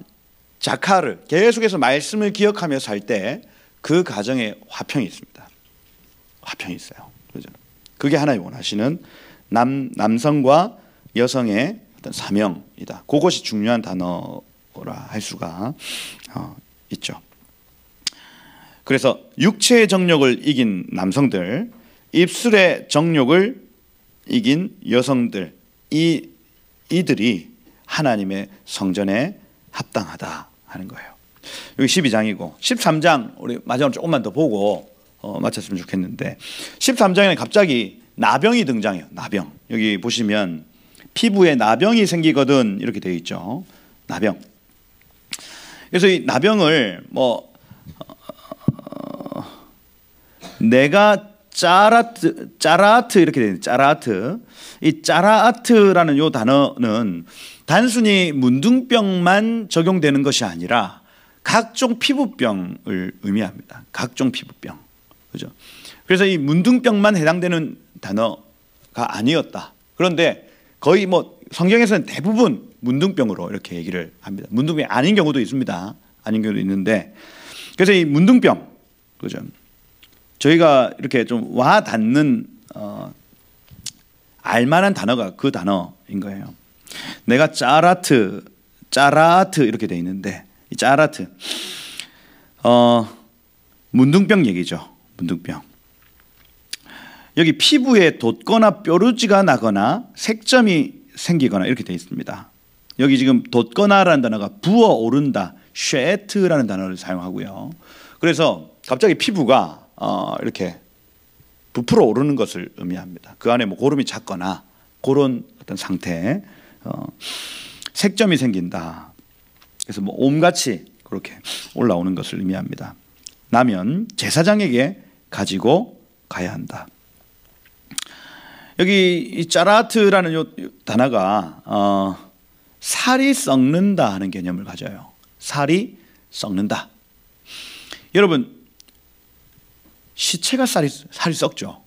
자카를 계속해서 말씀을 기억하며 살 때 그 가정에 화평이 있습니다. 화평이 있어요. 그죠? 그게 하나님 원하시는 남성과 여성의 어떤 사명이다. 그것이 중요한 단어라 할 수가 있죠. 그래서 육체의 정욕을 이긴 남성들, 입술의 정욕을 이긴 여성들, 이들이 하나님의 성전에 합당하다 하는 거예요. 여기 12장이고 13장 우리 마지막으로 조금만 더 보고 마쳤으면 좋겠는데, 13장에는 갑자기 나병이 등장해요. 나병. 여기 보시면 피부에 나병이 생기거든 이렇게 되어 있죠. 나병. 그래서 이 나병을 내가 짜라트 이렇게 되는 짜라트. 이 짜라트라는 요 단어는 단순히 문둥병만 적용되는 것이 아니라 각종 피부병을 의미합니다. 각종 피부병. 그죠? 그래서 이 문둥병만 해당되는 단어가 아니었다. 그런데 거의 성경에서는 대부분 문둥병으로 이렇게 얘기를 합니다. 문둥병이 아닌 경우도 있습니다. 아닌 경우도 있는데, 그래서 이 문둥병, 그죠? 저희가 이렇게 좀 와 닿는 알만한 단어가 그 단어인 거예요. 내가 짜라트 이렇게 돼 있는데, 이 짜라트 문둥병 얘기죠. 문둥병. 여기 피부에 돋거나 뾰루지가 나거나 색점이 생기거나 이렇게 되어 있습니다. 여기 지금 돋거나라는 단어가 부어오른다, 쉐트라는 단어를 사용하고요. 그래서 갑자기 피부가 이렇게 부풀어 오르는 것을 의미합니다. 그 안에 뭐 고름이 찼거나 그런 어떤 상태, 색점이 생긴다. 그래서 뭐 옴같이 그렇게 올라오는 것을 의미합니다. 나면 제사장에게 가지고 가야 한다. 여기 이 짜라트라는 요 단어가 살이 썩는다 하는 개념을 가져요. 살이 썩는다. 여러분, 시체가 살이 썩죠.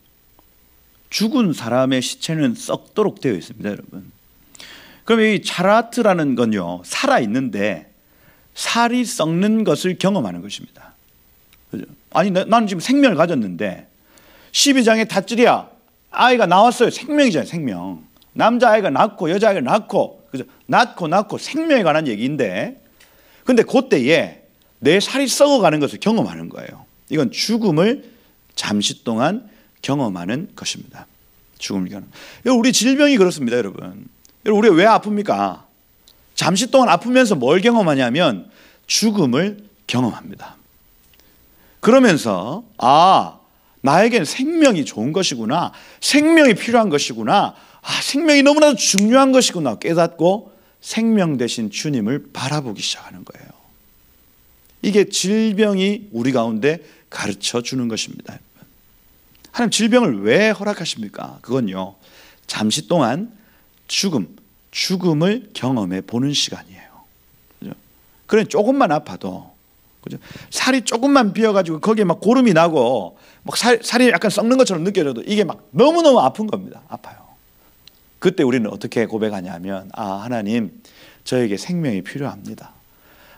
죽은 사람의 시체는 썩도록 되어 있습니다, 여러분. 그럼 이 차라트라는 건요, 살아 있는데 살이 썩는 것을 경험하는 것입니다. 그죠? 아니, 나는 지금 생명을 가졌는데 12장에 다찌리야, 아이가 나왔어요. 생명이잖아요, 생명. 남자아이가 낳고 여자아이가 낳고, 그죠? 낳고 생명에 관한 얘기인데, 근데 그때에 내 살이 썩어가는 것을 경험하는 거예요. 이건 죽음을 잠시 동안 경험하는 것입니다. 죽음을 경험. 우리 질병이 그렇습니다, 여러분. 우리가 왜 아픕니까? 잠시 동안 아프면서 뭘 경험하냐면 죽음을 경험합니다. 그러면서 나에겐 생명이 좋은 것이구나, 생명이 필요한 것이구나, 생명이 너무나도 중요한 것이구나 깨닫고 생명 대신 주님을 바라보기 시작하는 거예요. 이게 질병이 우리 가운데 가르쳐 주는 것입니다. 하나님, 질병을 왜 허락하십니까? 그건요, 잠시 동안 죽음을 경험해 보는 시간이에요. 그죠? 그래, 조금만 아파도, 그죠? 살이 조금만 비어가지고 거기에 막 고름이 나고 막 살이 약간 썩는 것처럼 느껴져도 이게 막 너무너무 아픈 겁니다. 아파요. 그때 우리는 어떻게 고백하냐면, 하나님, 저에게 생명이 필요합니다.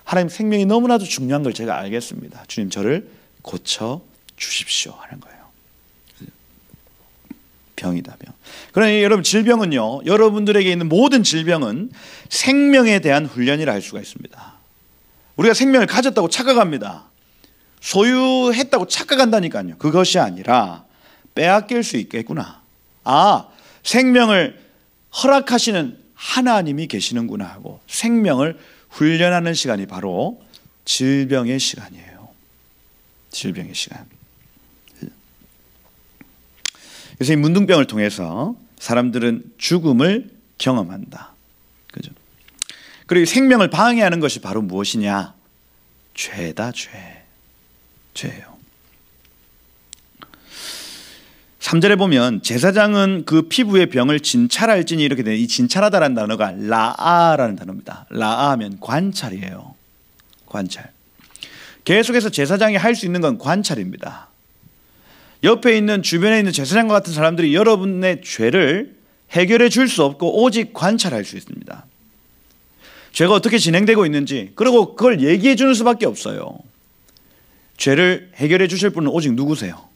하나님, 생명이 너무나도 중요한 걸 제가 알겠습니다. 주님, 저를 고쳐 주십시오 하는 거예요. 병이다, 병. 그러니 여러분, 질병은요, 여러분들에게 있는 모든 질병은 생명에 대한 훈련이라 할 수가 있습니다. 우리가 생명을 가졌다고 착각합니다. 소유했다고 착각한다니까요. 그것이 아니라 빼앗길 수 있겠구나. 생명을 허락하시는 하나님이 계시는구나 하고 생명을 훈련하는 시간이 바로 질병의 시간이에요. 질병의 시간. 그래서 이 문둥병을 통해서 사람들은 죽음을 경험한다. 그죠? 그리고 생명을 방해하는 것이 바로 무엇이냐? 죄다, 죄예요. 3절에 보면 제사장은 그 피부의 병을 진찰할지니 이렇게 되는, 이 진찰하다라는 단어가 라아라는 단어입니다. 라아하면 관찰이에요. 관찰. 계속해서 제사장이 할 수 있는 건 관찰입니다. 옆에 있는, 주변에 있는 제사장과 같은 사람들이 여러분의 죄를 해결해 줄 수 없고 오직 관찰할 수 있습니다. 죄가 어떻게 진행되고 있는지, 그리고 그걸 얘기해 주는 수밖에 없어요. 죄를 해결해 주실 분은 오직 누구세요?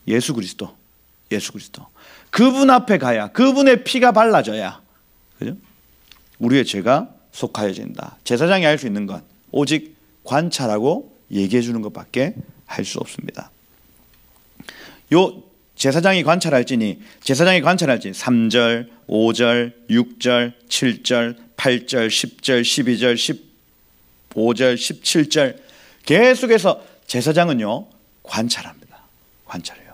예수 그리스도. 그분 앞에 가야, 그분의 피가 발라져야, 그죠? 우리의 죄가 속하여진다. 제사장이 할 수 있는 건 오직 관찰하고 얘기해 주는 것밖에 할 수 없습니다. 제사장이 관찰할지니 3절, 5절, 6절, 7절, 8절, 10절, 12절, 15절, 17절 계속해서 제사장은요, 관찰합니다. 관찰해요.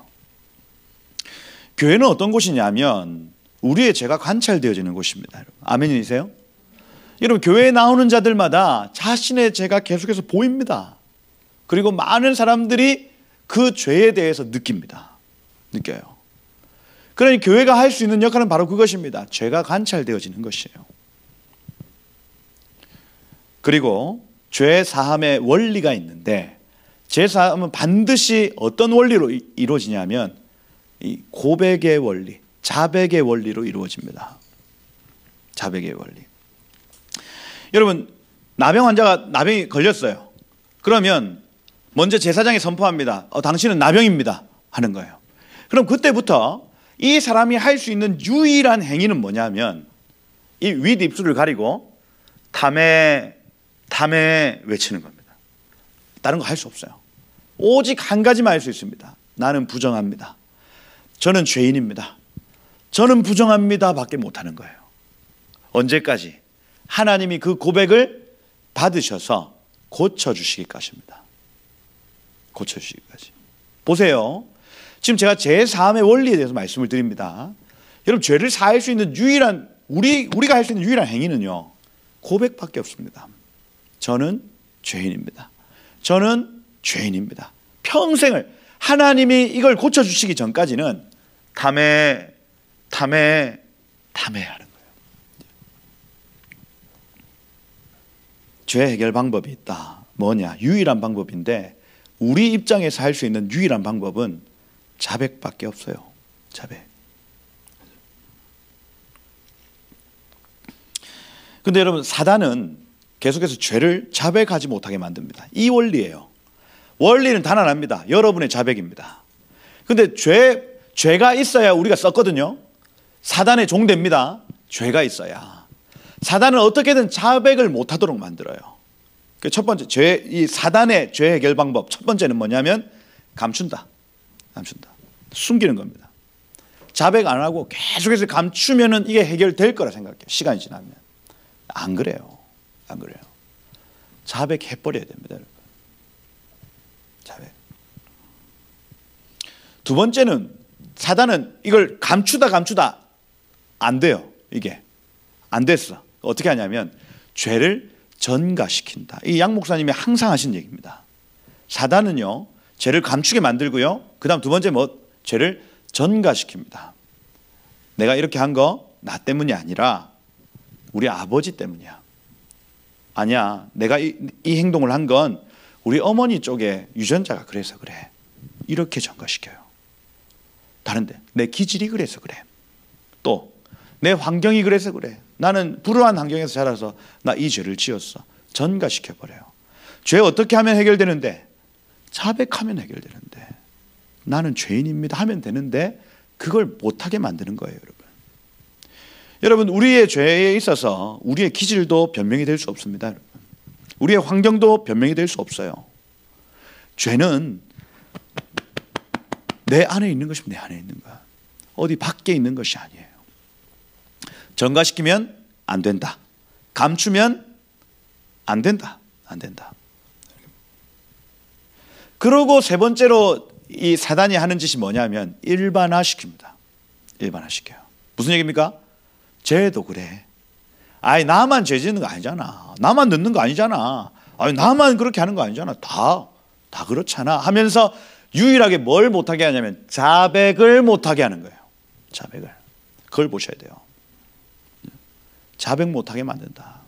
교회는 어떤 곳이냐면 우리의 죄가 관찰되어지는 곳입니다. 여러분. 아멘이세요? 여러분, 교회에 나오는 자들마다 자신의 죄가 계속해서 보입니다. 그리고 많은 사람들이 그 죄에 대해서 느껴요. 그러니 교회가 할 수 있는 역할은 바로 그것입니다. 죄가 관찰되어지는 것이에요. 그리고 죄 사함의 원리가 있는데, 죄 사함은 반드시 어떤 원리로 이루어지냐면 이 고백의 원리, 자백의 원리로 이루어집니다. 자백의 원리. 여러분, 나병 환자가 나병이 걸렸어요. 그러면 먼저 제사장이 선포합니다. 당신은 나병입니다 하는 거예요. 그럼 그때부터 이 사람이 할 수 있는 유일한 행위는 뭐냐면 이 윗입술을 가리고 담에 외치는 겁니다. 다른 거 할 수 없어요. 오직 한 가지만 할 수 있습니다. 나는 부정합니다. 저는 죄인입니다. 저는 부정합니다 밖에 못하는 거예요. 언제까지? 하나님이 그 고백을 받으셔서 고쳐주시기까지입니다. 고쳐주시기까지. 보세요. 지금 제가 제3의 원리에 대해서 말씀을 드립니다. 여러분, 죄를 사할 수 있는 유일한, 우리가 할 수 있는 유일한 행위는요, 고백밖에 없습니다. 저는 죄인입니다. 저는 죄인입니다. 평생을 하나님이 이걸 고쳐주시기 전까지는 담에 하는 거예요. 죄 해결 방법이 있다. 뭐냐? 유일한 방법인데 우리 입장에서 할 수 있는 유일한 방법은 자백밖에 없어요. 자백. 근데 여러분, 사단은 계속해서 죄를 자백하지 못하게 만듭니다. 이 원리예요. 원리는 단언합니다. 여러분의 자백입니다. 근데 죄가 있어야 우리가 썼거든요. 사단의 종됩니다. 죄가 있어야. 사단은 어떻게든 자백을 못하도록 만들어요. 첫 번째, 이 사단의 죄 해결 방법 첫 번째는 뭐냐면 감춘다. 숨기는 겁니다. 자백 안 하고 계속해서 감추면은 이게 해결될 거라 생각해요. 시간이 지나면. 안 그래요. 자백해버려야 됩니다, 여러분. 자백. 두 번째는, 사단은 이걸 감추다 안 돼요. 이게 안 됐어. 어떻게 하냐면 죄를 전가시킨다. 이 양 목사님이 항상 하신 얘기입니다. 사단은요, 죄를 감추게 만들고요, 그 다음 두 번째 죄를 전가시킵니다. 내가 이렇게 한 거 나 때문이 아니라 우리 아버지 때문이야. 아니야, 내가 이 행동을 한 건 우리 어머니 쪽에 유전자가 그래서 그래. 이렇게 전가시켜요. 다른데 내 기질이 그래서 그래. 또 내 환경이 그래서 그래. 나는 불우한 환경에서 자라서 나 이 죄를 지었어. 전가시켜버려요. 죄 어떻게 하면 해결되는데? 자백하면 해결되는데. 나는 죄인입니다 하면 되는데 그걸 못하게 만드는 거예요, 여러분. 여러분, 우리의 죄에 있어서 우리의 기질도 변명이 될 수 없습니다, 여러분. 우리의 환경도 변명이 될 수 없어요. 죄는 내 안에 있는 것이면 내 안에 있는 거야. 어디 밖에 있는 것이 아니에요. 전가시키면 안 된다. 감추면 안 된다. 그러고 세 번째로 이 사단이 하는 짓이 뭐냐면 일반화시킵니다. 일반화시켜요. 무슨 얘기입니까? 죄도 그래. 아이, 나만 죄 짓는 거 아니잖아. 나만 늦는 거 아니잖아. 아이, 나만 그렇게 하는 거 아니잖아. 다 그렇잖아 하면서 유일하게 뭘 못하게 하냐면 자백을 못하게 하는 거예요. 자백을. 그걸 보셔야 돼요. 자백 못하게 만든다.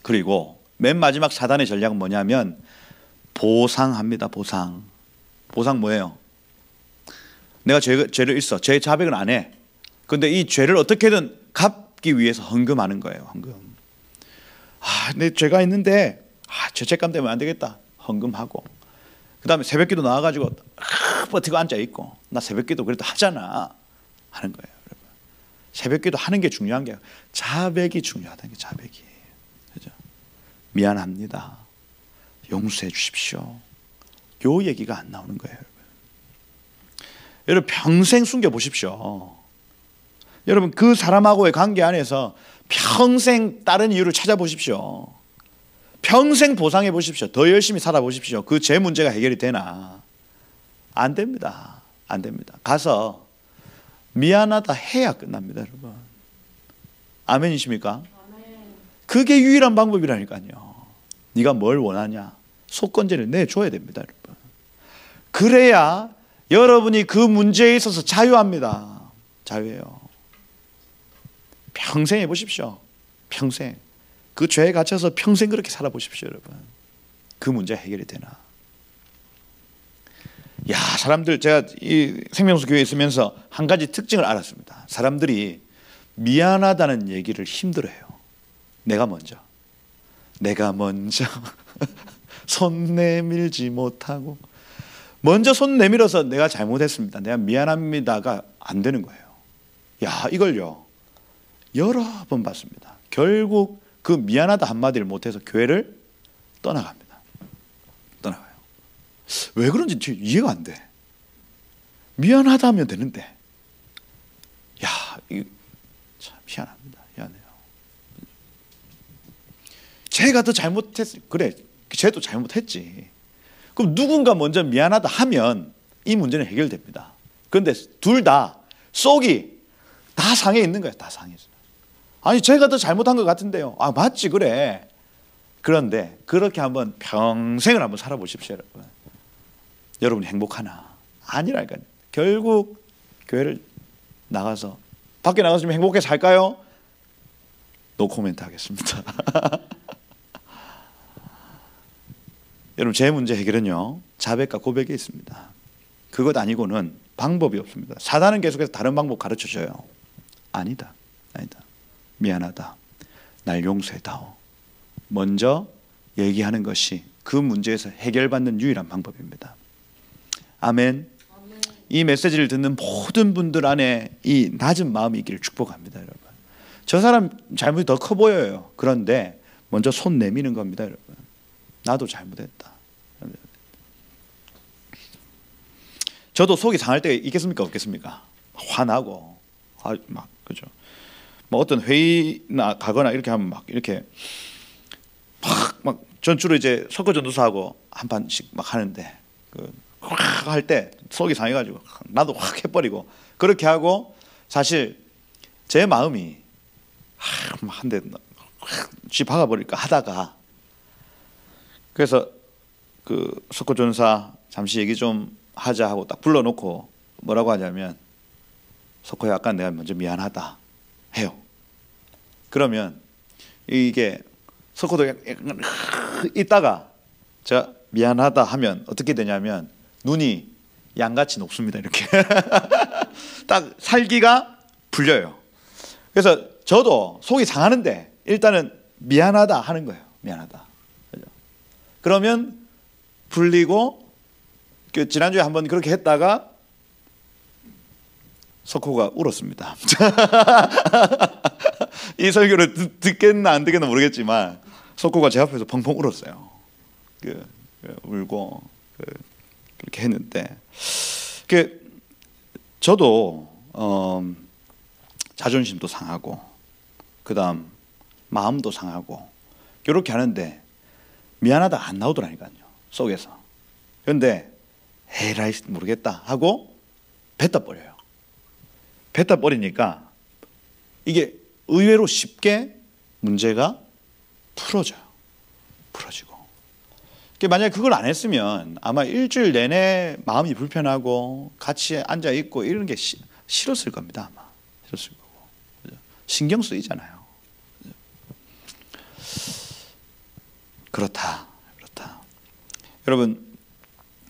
그리고 맨 마지막 사단의 전략은 뭐냐면 보상합니다. 보상 뭐예요? 내가 죄를 있어. 죄 자백은 안 해. 근데 이 죄를 어떻게든 갚기 위해서 헌금하는 거예요. 헌금. 내 죄가 있는데 죄책감 때문에 안 되겠다. 헌금하고. 그 다음에 새벽기도 나와가지고 버티고 앉아있고, 나 새벽기도 그래도 하잖아 하는 거예요, 여러분. 새벽기도 하는 게 중요한 게 자백이 중요하다는 게, 자백이. 그죠? 미안합니다. 용서해 주십시오. 요 얘기가 안 나오는 거예요, 여러분. 여러분, 평생 숨겨보십시오. 여러분, 그 사람하고의 관계 안에서 평생 다른 이유를 찾아보십시오. 평생 보상해 보십시오. 더 열심히 살아보십시오. 그 죄 문제가 해결이 되나? 안 됩니다. 가서 미안하다 해야 끝납니다, 여러분. 아멘이십니까? 그게 유일한 방법이라니까요. 네가 뭘 원하냐? 속건제를 내줘야 됩니다, 여러분. 그래야 여러분이 그 문제에 있어서 자유합니다. 자유해요. 평생 해보십시오. 평생. 그 죄에 갇혀서 평생 그렇게 살아보십시오, 여러분. 그 문제 해결이 되나? 사람들, 제가 이 생명수 교회에 있으면서 한 가지 특징을 알았습니다. 사람들이 미안하다는 얘기를 힘들어해요. 내가 먼저 손 내밀지 못하고 먼저 손 내밀어서 내가 잘못했습니다, 내가 미안합니다가 안 되는 거예요. 이걸요 여러 번 봤습니다. 결국 그 미안하다 한마디를 못해서 교회를 떠나갑니다. 떠나가요. 왜 그런지 이해가 안 돼. 미안하다 하면 되는데. 이거 참 희한합니다. 희한해요. 쟤가 더 잘못했어. 그래, 쟤도 잘못했지. 그럼 누군가 먼저 미안하다 하면 이 문제는 해결됩니다. 그런데 둘 다 속이 다 상해 있는 거예요. 다 상해 있어요. 아니 제가 더 잘못한 것 같은데요. 아 맞지 그래. 그런데 그렇게 한번 평생을 한번 살아보십시오. 여러분. 여러분이 행복하나? 아니라니까요. 결국 교회를 나가서 밖에 나가서 좀 행복하게 살까요? 노 코멘트 하겠습니다. 여러분 제 문제 해결은요 자백과 고백에 있습니다. 그것 아니고는 방법이 없습니다. 사단은 계속해서 다른 방법 가르쳐줘요. 아니다. 미안하다. 날 용서해다오. 먼저 얘기하는 것이 그 문제에서 해결받는 유일한 방법입니다. 아멘. 이 메시지를 듣는 모든 분들 안에 이 낮은 마음이 있기를 축복합니다. 여러분. 저 사람 잘못이 더 커 보여요. 그런데 먼저 손 내미는 겁니다. 여러분. 나도 잘못했다. 저도 속이 상할 때가 있겠습니까? 없겠습니까? 화나고 막 그죠. 뭐 어떤 회의나 가거나 이렇게 하면 막 이렇게 막 전주로 이제 석고 전도사하고 한 판씩 막 하는데 확 할 때 속이 상해가지고 나도 확 해버리고 그렇게 하고 사실 제 마음이 한 대 쥐 박아버릴까 하다가 그래서 그 석고 전도사 잠시 얘기 좀 하자 하고 딱 불러놓고 뭐라고 하냐면 석호야 아까 내가 먼저 미안하다 해요. 그러면 이게 석호도 있다가 제가 미안하다 하면 어떻게 되냐면 눈이 양같이 녹습니다. 이렇게 딱 살기가 풀려요. 그래서 저도 속이 상하는데 일단은 미안하다 하는 거예요. 미안하다. 그러면 풀리고 지난주에 한번 그렇게 했다가 석호가 울었습니다. 이 설교를 듣겠나 안 듣겠나 모르겠지만 석호가 제 앞에서 펑펑 울었어요. 울고 그렇게 했는데 저도 자존심도 상하고 그다음 마음도 상하고 이렇게 하는데 미안하다 안 나오더라니까요. 속에서. 그런데 에라이 모르겠다 하고 뱉어 버려요. 뱉어 버리니까 이게 의외로 쉽게 문제가 풀어지고. 만약에 그걸 안 했으면 아마 일주일 내내 마음이 불편하고 같이 앉아 있고 이런 게 싫었을 겁니다. 아마 싫었을 거고 신경 쓰이잖아요. 그렇다. 여러분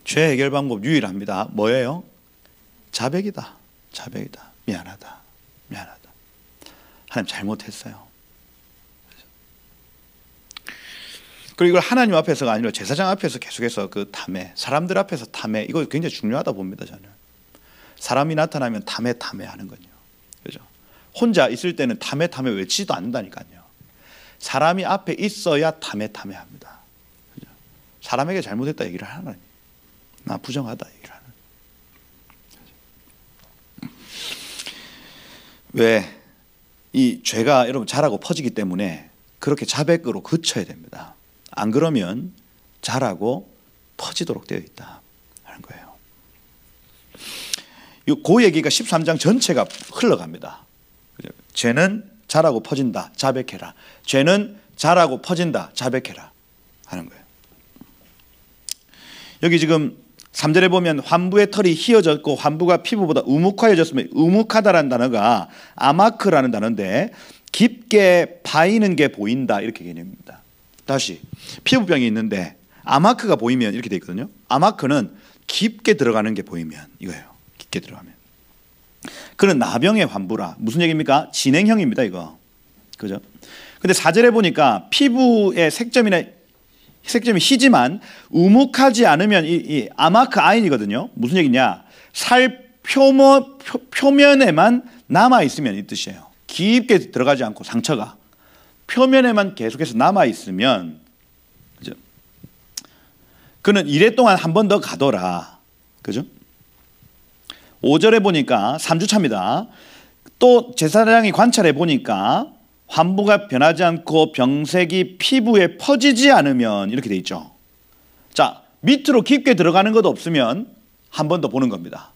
죄 해결 방법 유일합니다. 뭐예요? 자백이다. 미안하다. 하나님 잘못했어요. 그리고 이걸 하나님 앞에서가 아니라 제사장 앞에서 계속해서 그 탐해, 사람들 앞에서 탐해, 이거 굉장히 중요하다 봅니다. 저는 사람이 나타나면 탐해 하는 거죠. 그죠? 혼자 있을 때는 탐해 외치지도 않는다니까요. 사람이 앞에 있어야 탐해 합니다. 그죠? 사람에게 잘못했다 얘기를 하는 나 부정하다 얘기를 하는. 왜? 이 죄가 여러분 자라고 퍼지기 때문에 그렇게 자백으로 그쳐야 됩니다. 안 그러면 자라고 퍼지도록 되어 있다 하는 거예요. 그 얘기가 13장 전체가 흘러갑니다. 죄는 자라고 퍼진다. 자백해라. 죄는 자라고 퍼진다. 자백해라 하는 거예요. 여기 지금 3절에 보면 환부의 털이 휘어졌고 환부가 피부보다 우묵화해졌으면 우묵하다라는 단어가 아마크라는 단어인데 깊게 파이는 게 보인다 이렇게 개념입니다. 다시 피부병이 있는데 아마크가 보이면 이렇게 돼 있거든요. 아마크는 깊게 들어가는 게 보이면 이거예요. 깊게 들어가면. 그는 나병의 환부라. 무슨 얘기입니까? 진행형입니다. 이거. 그죠? 근데 4절에 보니까 피부의 색점이 희지만 우묵하지 않으면 이 아마크 아인이거든요. 무슨 얘기냐? 살 표면에만 남아 있으면 이 뜻이에요. 깊게 들어가지 않고 상처가 표면에만 계속해서 남아 있으면, 그죠? 그는 이래 동안 한 번 더 가더라. 그죠? 5절에 보니까 3주 차입니다. 또 제사장이 관찰해 보니까 환부가 변하지 않고 병색이 피부에 퍼지지 않으면 이렇게 돼 있죠. 자, 밑으로 깊게 들어가는 것도 없으면 한 번 더 보는 겁니다.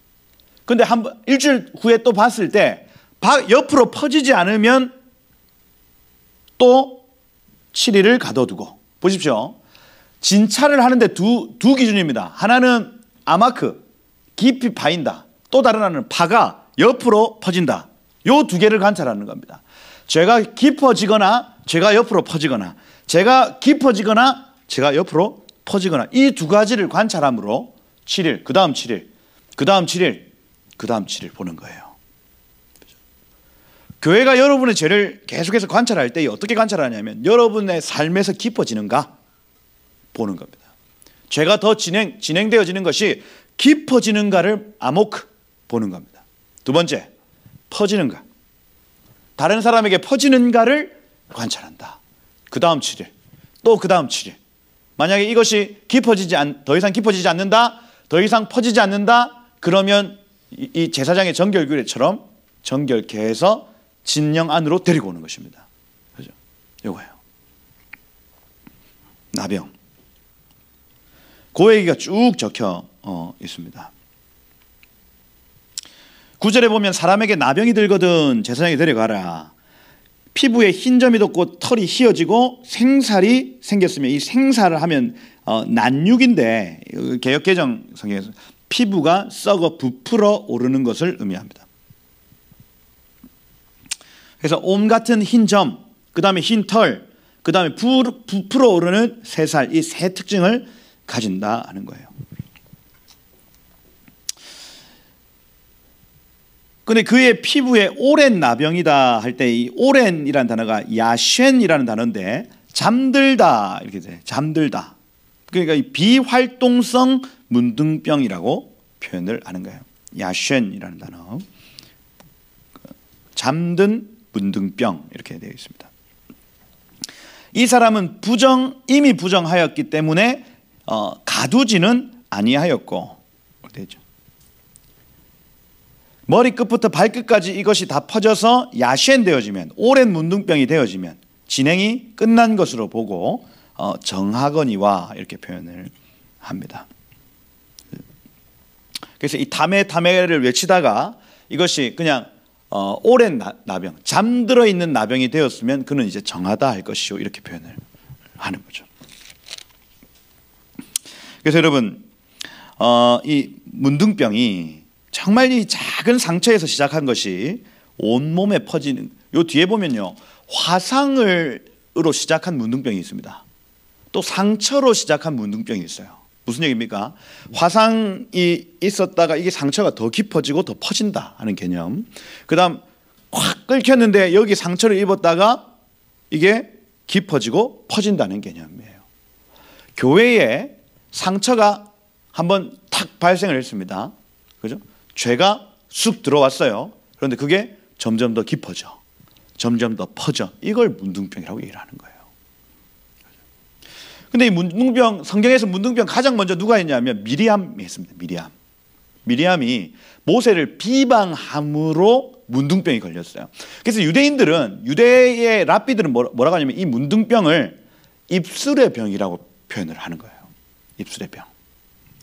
근데 일주일 후에 또 봤을 때 옆으로 퍼지지 않으면 또 7일을 가둬두고. 보십시오. 진찰을 하는데 두 기준입니다. 하나는 아마크, 깊이 파인다. 또 다른 하나는 파가 옆으로 퍼진다. 요 두 개를 관찰하는 겁니다. 죄가 깊어지거나 죄가 옆으로 퍼지거나 죄가 깊어지거나 죄가 옆으로 퍼지거나 이 두 가지를 관찰함으로 7일, 그 다음 7일, 그 다음 7일, 그 다음 7일 보는 거예요. 교회가 여러분의 죄를 계속해서 관찰할 때 어떻게 관찰하냐면 여러분의 삶에서 깊어지는가 보는 겁니다. 죄가 더 진행되어지는 것이 깊어지는가를 아모크 보는 겁니다. 두 번째, 퍼지는가. 다른 사람에게 퍼지는가를 관찰한다. 그 다음 7일, 또 그 다음 7일. 만약에 이것이 더 이상 깊어지지 않는다, 더 이상 퍼지지 않는다, 그러면 이 제사장의 정결규례처럼 정결케 해서 진영 안으로 데리고 오는 것입니다. 그죠? 이거예요. 나병. 그 얘기가 쭉 적혀 있습니다. 9절에 보면 사람에게 나병이 들거든 제사장에게 데려가라. 피부에 흰 점이 돋고 털이 휘어지고 생살이 생겼으면 이 생살을 하면 난육인데 개역개정 성경에서 피부가 썩어 부풀어 오르는 것을 의미합니다. 그래서 옴 같은 흰 점, 그 다음에 흰 털, 그 다음에 부풀어 오르는 새살, 이 세 특징을 가진다 하는 거예요. 근데 그의 피부에 오랜 나병이다 할 때 이 오랜이라는 단어가 야쉔이라는 단어인데 잠들다 이렇게 돼. 잠들다. 그러니까 이 비활동성 문둥병이라고 표현을 하는 거예요. 야쉔이라는 단어. 잠든 문둥병 이렇게 되어 있습니다. 이 사람은 이미 부정하였기 때문에 가두지는 아니하였고 되죠. 머리끝부터 발끝까지 이것이 다 퍼져서 야쉔 되어지면 오랜 문둥병이 되어지면 진행이 끝난 것으로 보고 정하거니와 이렇게 표현을 합니다. 그래서 이 다메를 외치다가 이것이 그냥 오랜 나병, 잠들어 있는 나병이 되었으면 그는 이제 정하다 할 것이요 이렇게 표현을 하는 거죠. 그래서 여러분 이 문둥병이 정말 이 작은 상처에서 시작한 것이 온몸에 퍼지는, 요 뒤에 보면요 화상으로 시작한 문둥병이 있습니다. 또 상처로 시작한 문둥병이 있어요. 무슨 얘기입니까? 화상이 있었다가 이게 상처가 더 깊어지고 더 퍼진다 하는 개념. 그 다음 확 끓였는데 여기 상처를 입었다가 이게 깊어지고 퍼진다는 개념이에요. 교회에 상처가 한번 탁 발생을 했습니다. 그죠? 죄가 쑥 들어왔어요. 그런데 그게 점점 더 깊어져. 점점 더 퍼져. 이걸 문둥병이라고 얘기를 하는 거예요. 근데 이 문둥병, 성경에서 문둥병 가장 먼저 누가 했냐면 미리암이 했습니다. 미리암이 모세를 비방함으로 문둥병이 걸렸어요. 그래서 유대의 랍비들은 뭐라고 하냐면 이 문둥병을 입술의 병이라고 표현을 하는 거예요. 입술의 병.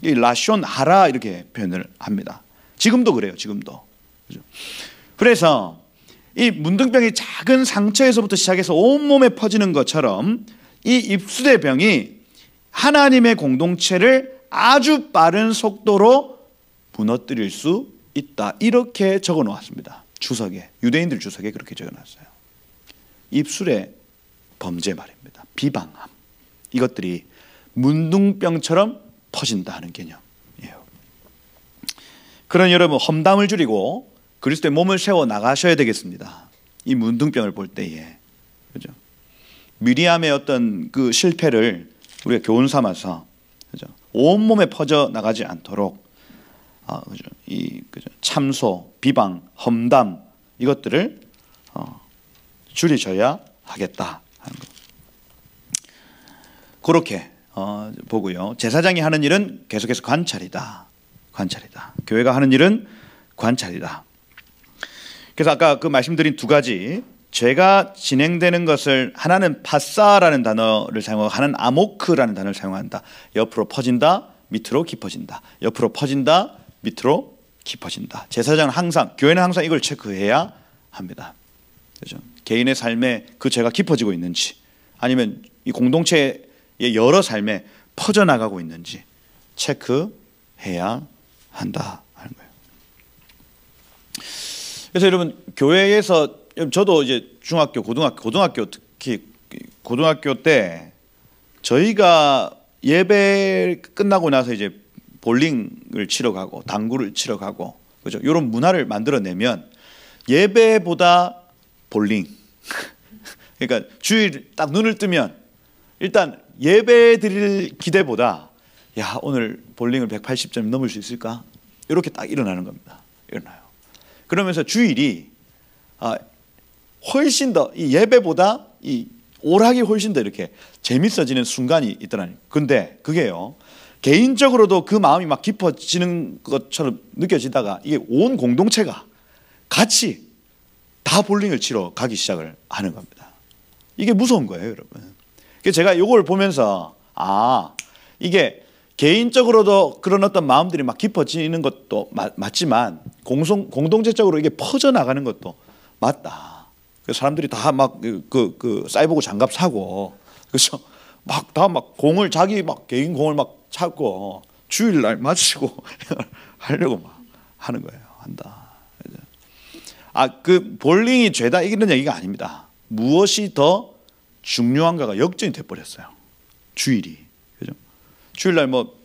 이 라숀 하라 이렇게 표현을 합니다. 지금도 그래요. 지금도. 그죠? 그래서 이 문둥병이 작은 상처에서부터 시작해서 온몸에 퍼지는 것처럼 이 입술의 병이 하나님의 공동체를 아주 빠른 속도로 무너뜨릴 수 있다. 이렇게 적어 놓았습니다. 주석에. 유대인들 주석에 그렇게 적어 놨어요. 입술의 범죄 말입니다. 비방함. 이것들이 문둥병처럼 퍼진다 하는 개념이에요. 그러니 여러분 험담을 줄이고 그리스도의 몸을 세워 나가셔야 되겠습니다. 이 문둥병을 볼 때에. 그죠? 미리암의 어떤 그 실패를 우리가 교훈 삼아서 그죠? 온몸에 퍼져 나가지 않도록 그죠? 참소, 비방, 험담 이것들을 줄이셔야 하겠다 하는 것. 그렇게 보고요. 제사장이 하는 일은 계속해서 관찰이다. 교회가 하는 일은 관찰이다. 그래서 아까 그 말씀드린 두 가지, 죄가 진행되는 것을 하나는 파사라는 단어를 사용하고 하나는 아모크라는 단어를 사용한다. 옆으로 퍼진다, 밑으로 깊어진다. 옆으로 퍼진다, 밑으로 깊어진다. 제사장은 항상, 교회는 항상 이걸 체크해야 합니다. 그렇죠? 개인의 삶에 그 죄가 깊어지고 있는지, 아니면 이 공동체의 여러 삶에 퍼져나가고 있는지 체크해야 한다 하는 거예요. 그래서 여러분, 교회에서, 저도 이제 중학교, 고등학교 특히 고등학교 때 저희가 예배 끝나고 나서 이제 볼링을 치러 가고 당구를 치러 가고, 그죠? 이런 문화를 만들어내면 예배보다 볼링. 그러니까 주일 딱 눈을 뜨면 일단 예배 드릴 기대보다, 야, 오늘 볼링을 180점 넘을 수 있을까? 이렇게 딱 일어나는 겁니다. 일어나요. 그러면서 주일이 훨씬 더 이 예배보다 이 오락이 훨씬 더 이렇게 재밌어지는 순간이 있더라니요. 근데 그게요, 개인적으로도 그 마음이 막 깊어지는 것처럼 느껴지다가 이게 온 공동체가 같이 다 볼링을 치러 가기 시작을 하는 겁니다. 이게 무서운 거예요, 여러분. 그래서 제가 이걸 보면서 이게 개인적으로도 그런 어떤 마음들이 막 깊어지는 것도 맞지만 공동체적으로 이게 퍼져나가는 것도 맞다. 그래서 사람들이 다 막 그 사이보그 장갑 사고, 그렇죠? 막 다 막 공을 자기 막 개인 공을 막 찾고 주일날 마치고 하려고 막 하는 거예요. 한다. 그 볼링이 죄다 이기는 얘기가 아닙니다. 무엇이 더 중요한가가 역전이 돼버렸어요. 주일이. 그죠? 주일날 뭐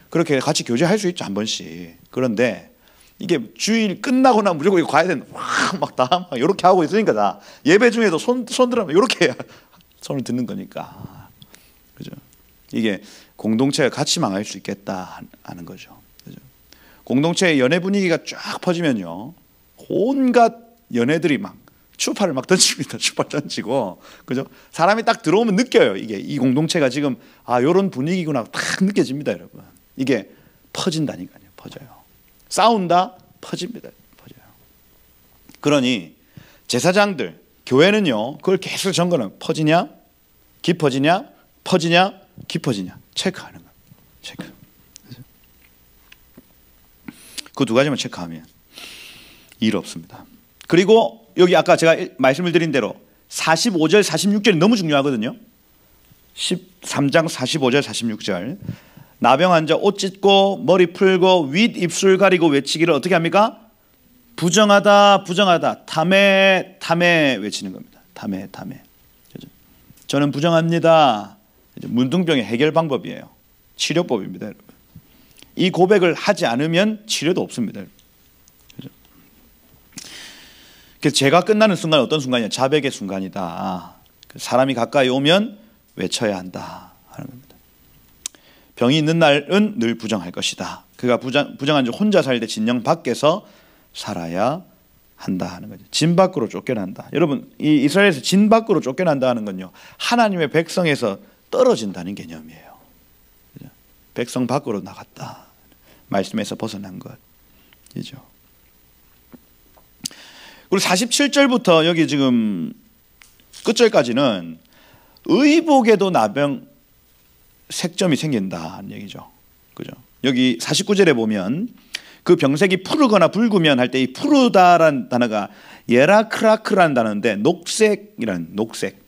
그렇게 같이 교제할 수 있죠, 한 번씩. 그런데 이게 주일 끝나고 나면 무조건 가야 된다. 막 다 막 이렇게 하고 있으니까, 다 예배 중에도 손 들으면 이렇게 손을 드는 거니까. 그죠? 이게 공동체가 같이 망할 수 있겠다 하는 거죠. 그죠? 공동체의 연애 분위기가 쫙 퍼지면요, 온갖 연애들이 막 추파를 막 던집니다. 추파 던지고, 그죠? 사람이 딱 들어오면 느껴요. 이게 이 공동체가 지금 이런 분위기구나 딱 느껴집니다, 여러분. 이게 퍼진다니까요. 퍼져요. 싸운다, 퍼집니다. 퍼져요. 그러니 제사장들, 교회는요, 그걸 계속 점검하는, 퍼지냐, 깊어지냐, 퍼지냐, 깊어지냐 체크하는 거예요. 체크. 그 두 가지만 체크하면 일 없습니다. 그리고 여기 아까 제가 말씀을 드린 대로 45절, 46절이 너무 중요하거든요. 13장 45절, 46절. 나병 환자 옷 찢고 머리 풀고 윗 입술 가리고 외치기를 어떻게 합니까? 부정하다, 부정하다, 탐해, 탐해 외치는 겁니다. 탐해, 탐해. 저는 부정합니다. 문둥병의 해결 방법이에요. 치료법입니다, 여러분. 이 고백을 하지 않으면 치료도 없습니다. 그래서 죄가 끝나는 순간은 어떤 순간이냐? 자백의 순간이다. 사람이 가까이 오면 외쳐야 한다 하는 겁니다. 병이 있는 날은 늘 부정할 것이다. 그가 부정한 줄 혼자 살 때 진영 밖에서 살아야 한다 하는 거죠. 진 밖으로 쫓겨난다. 여러분, 이 이스라엘에서 진 밖으로 쫓겨난다 하는 건요, 하나님의 백성에서 떨어진다는 개념이에요. 백성 밖으로 나갔다. 말씀에서 벗어난 것이죠. 그리고 47절부터 여기 지금 끝절까지는 의복에도 나병 색점이 생긴다는 얘기죠. 그죠? 여기 49절에 보면 그 병색이 푸르거나 붉으면 할 때 이 푸르다라는 단어가 예라크라크라는 단어인데 녹색이라는 녹색.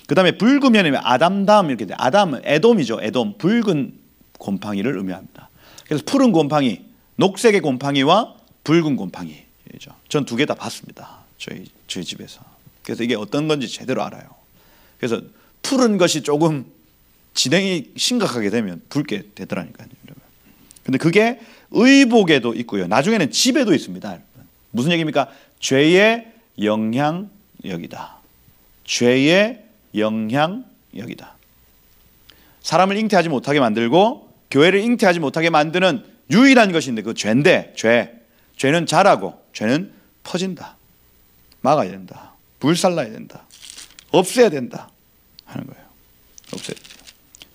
그 다음에 붉으면 아담담 이렇게 돼. 아담은 에돔이죠. 에돔. 붉은 곰팡이를 의미합니다. 그래서 푸른 곰팡이, 녹색의 곰팡이와 붉은 곰팡이죠. 전 두 개 다 봤습니다. 저희 집에서. 그래서 이게 어떤 건지 제대로 알아요. 그래서 푸른 것이 조금 진행이 심각하게 되면 붉게 되더라니까요. 근데 그게 의복에도 있고요. 나중에는 집에도 있습니다. 무슨 얘기입니까? 죄의 영향력이다. 죄의 영향력이다. 사람을 잉태하지 못하게 만들고 교회를 잉태하지 못하게 만드는 유일한 것인데 그 죄인데, 죄는 자라고 죄는 퍼진다. 막아야 된다. 불살라야 된다. 없애야 된다 하는 거예요. 없애야 된다.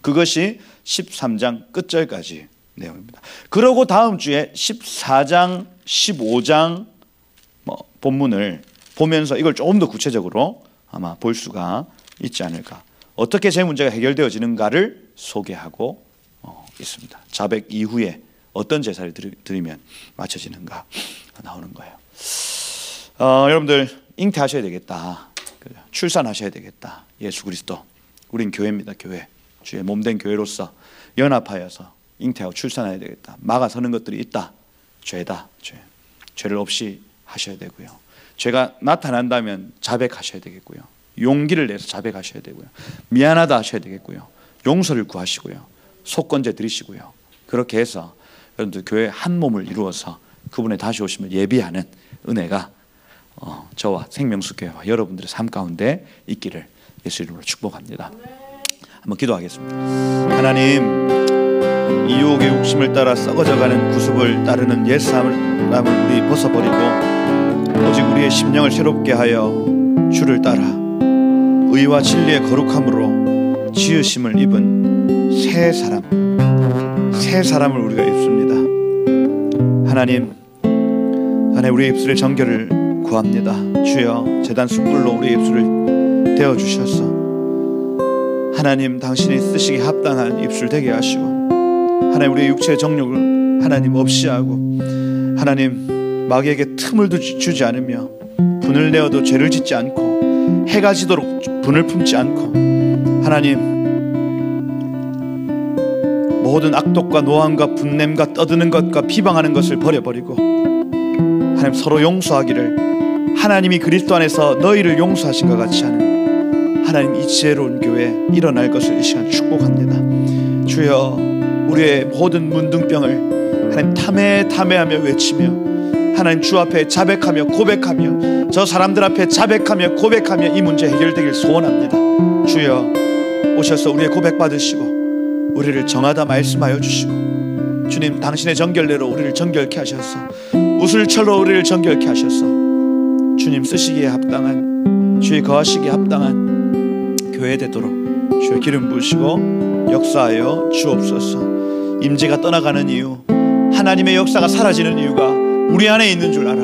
그것이 13장 끝절까지 내용입니다. 그러고 다음 주에 14장, 15장 본문을 보면서 이걸 조금 더 구체적으로 아마 볼 수가 있지 않을까. 어떻게 제 문제가 해결되어지는가를 소개하고 있습니다. 자백 이후에 어떤 제사를 드리면 맞춰지는가 나오는 거예요. 여러분들 잉태하셔야 되겠다. 출산하셔야 되겠다. 예수 그리스도, 우린 교회입니다. 교회, 주의 몸된 교회로서 연합하여서 잉태하고 출산해야 되겠다. 막아서는 것들이 있다. 죄다. 죄를 없이 하셔야 되고요. 죄가 나타난다면 자백하셔야 되겠고요. 용기를 내서 자백하셔야 되고요. 미안하다 하셔야 되겠고요. 용서를 구하시고요. 속건제 드리시고요. 그렇게 해서 여러분들 교회 한 몸을 이루어서 그분의 다시 오심을 예비하는 은혜가 저와 생명수교회와 여러분들의 삶 가운데 있기를 예수 이름으로 축복합니다. 한번 기도하겠습니다. 하나님, 이 유혹의 욕심을 따라 썩어져가는 구습을 따르는 옛사람을 우리 벗어버리고 오직 우리의 심령을 새롭게 하여 주를 따라 의와 진리의 거룩함으로 지으심을 입은 새 사람을 우리가 입습니다. 하나님, 우리의 입술의 정결을 구합니다. 주여, 제단 숯불로 우리의 입술을 데워주셔서 하나님, 당신이 쓰시기 합당한 입술 되게 하시고 하나님, 우리의 육체의 정욕을 하나님 없이 하고 하나님, 마귀에게 틈을 주지 않으며 분을 내어도 죄를 짓지 않고 해가 지도록 분을 품지 않고 하나님, 모든 악독과 노함과 분냄과 떠드는 것과 비방하는 것을 버려버리고 하나님, 서로 용서하기를 하나님이 그리스도 안에서 너희를 용서하신 것 같이 하는 하나님, 이 지혜로운 교회 일어날 것을 이 시간 축복합니다. 주여, 우리의 모든 문둥병을 하나님 탐해하며 외치며 하나님 주 앞에 자백하며 고백하며 저 사람들 앞에 자백하며 고백하며 이 문제 해결되길 소원합니다. 주여, 오셔서 우리의 고백 받으시고 우리를 정하다 말씀하여 주시고 주님, 당신의 정결대로 우리를 정결케 하셔서 우슬철로 우리를 정결케 하셔서 주님 쓰시기에 합당한, 주의 거하시기에 합당한 교회 되도록 주의 기름 부으시고 역사하여 주옵소서. 임재가 떠나가는 이유, 하나님의 역사가 사라지는 이유가 우리 안에 있는 줄 알아.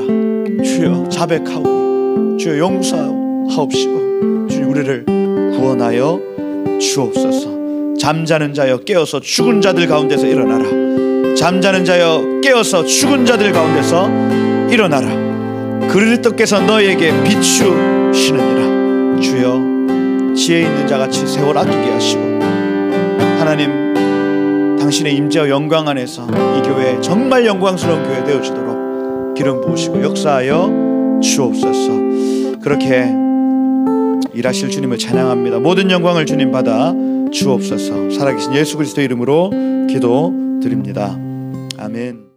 주여, 자백하오니 주여 용서하옵시고 주님, 우리를 구원하여 주옵소서. 잠자는 자여 깨어서 죽은 자들 가운데서 일어나라. 잠자는 자여 깨어서 죽은 자들 가운데서 일어나라. 그리스도께서 너에게 비추시느니라. 주여, 지혜 있는 자같이 세월 아끼게 하시고 하나님, 당신의 임재와 영광 안에서 이 교회 정말 영광스러운 교회 되어주도록 기름 부으시고 역사하여 주옵소서. 그렇게 일하실 주님을 찬양합니다. 모든 영광을 주님 받아 주옵소서. 살아계신 예수 그리스도 이름으로 기도드립니다. 아멘.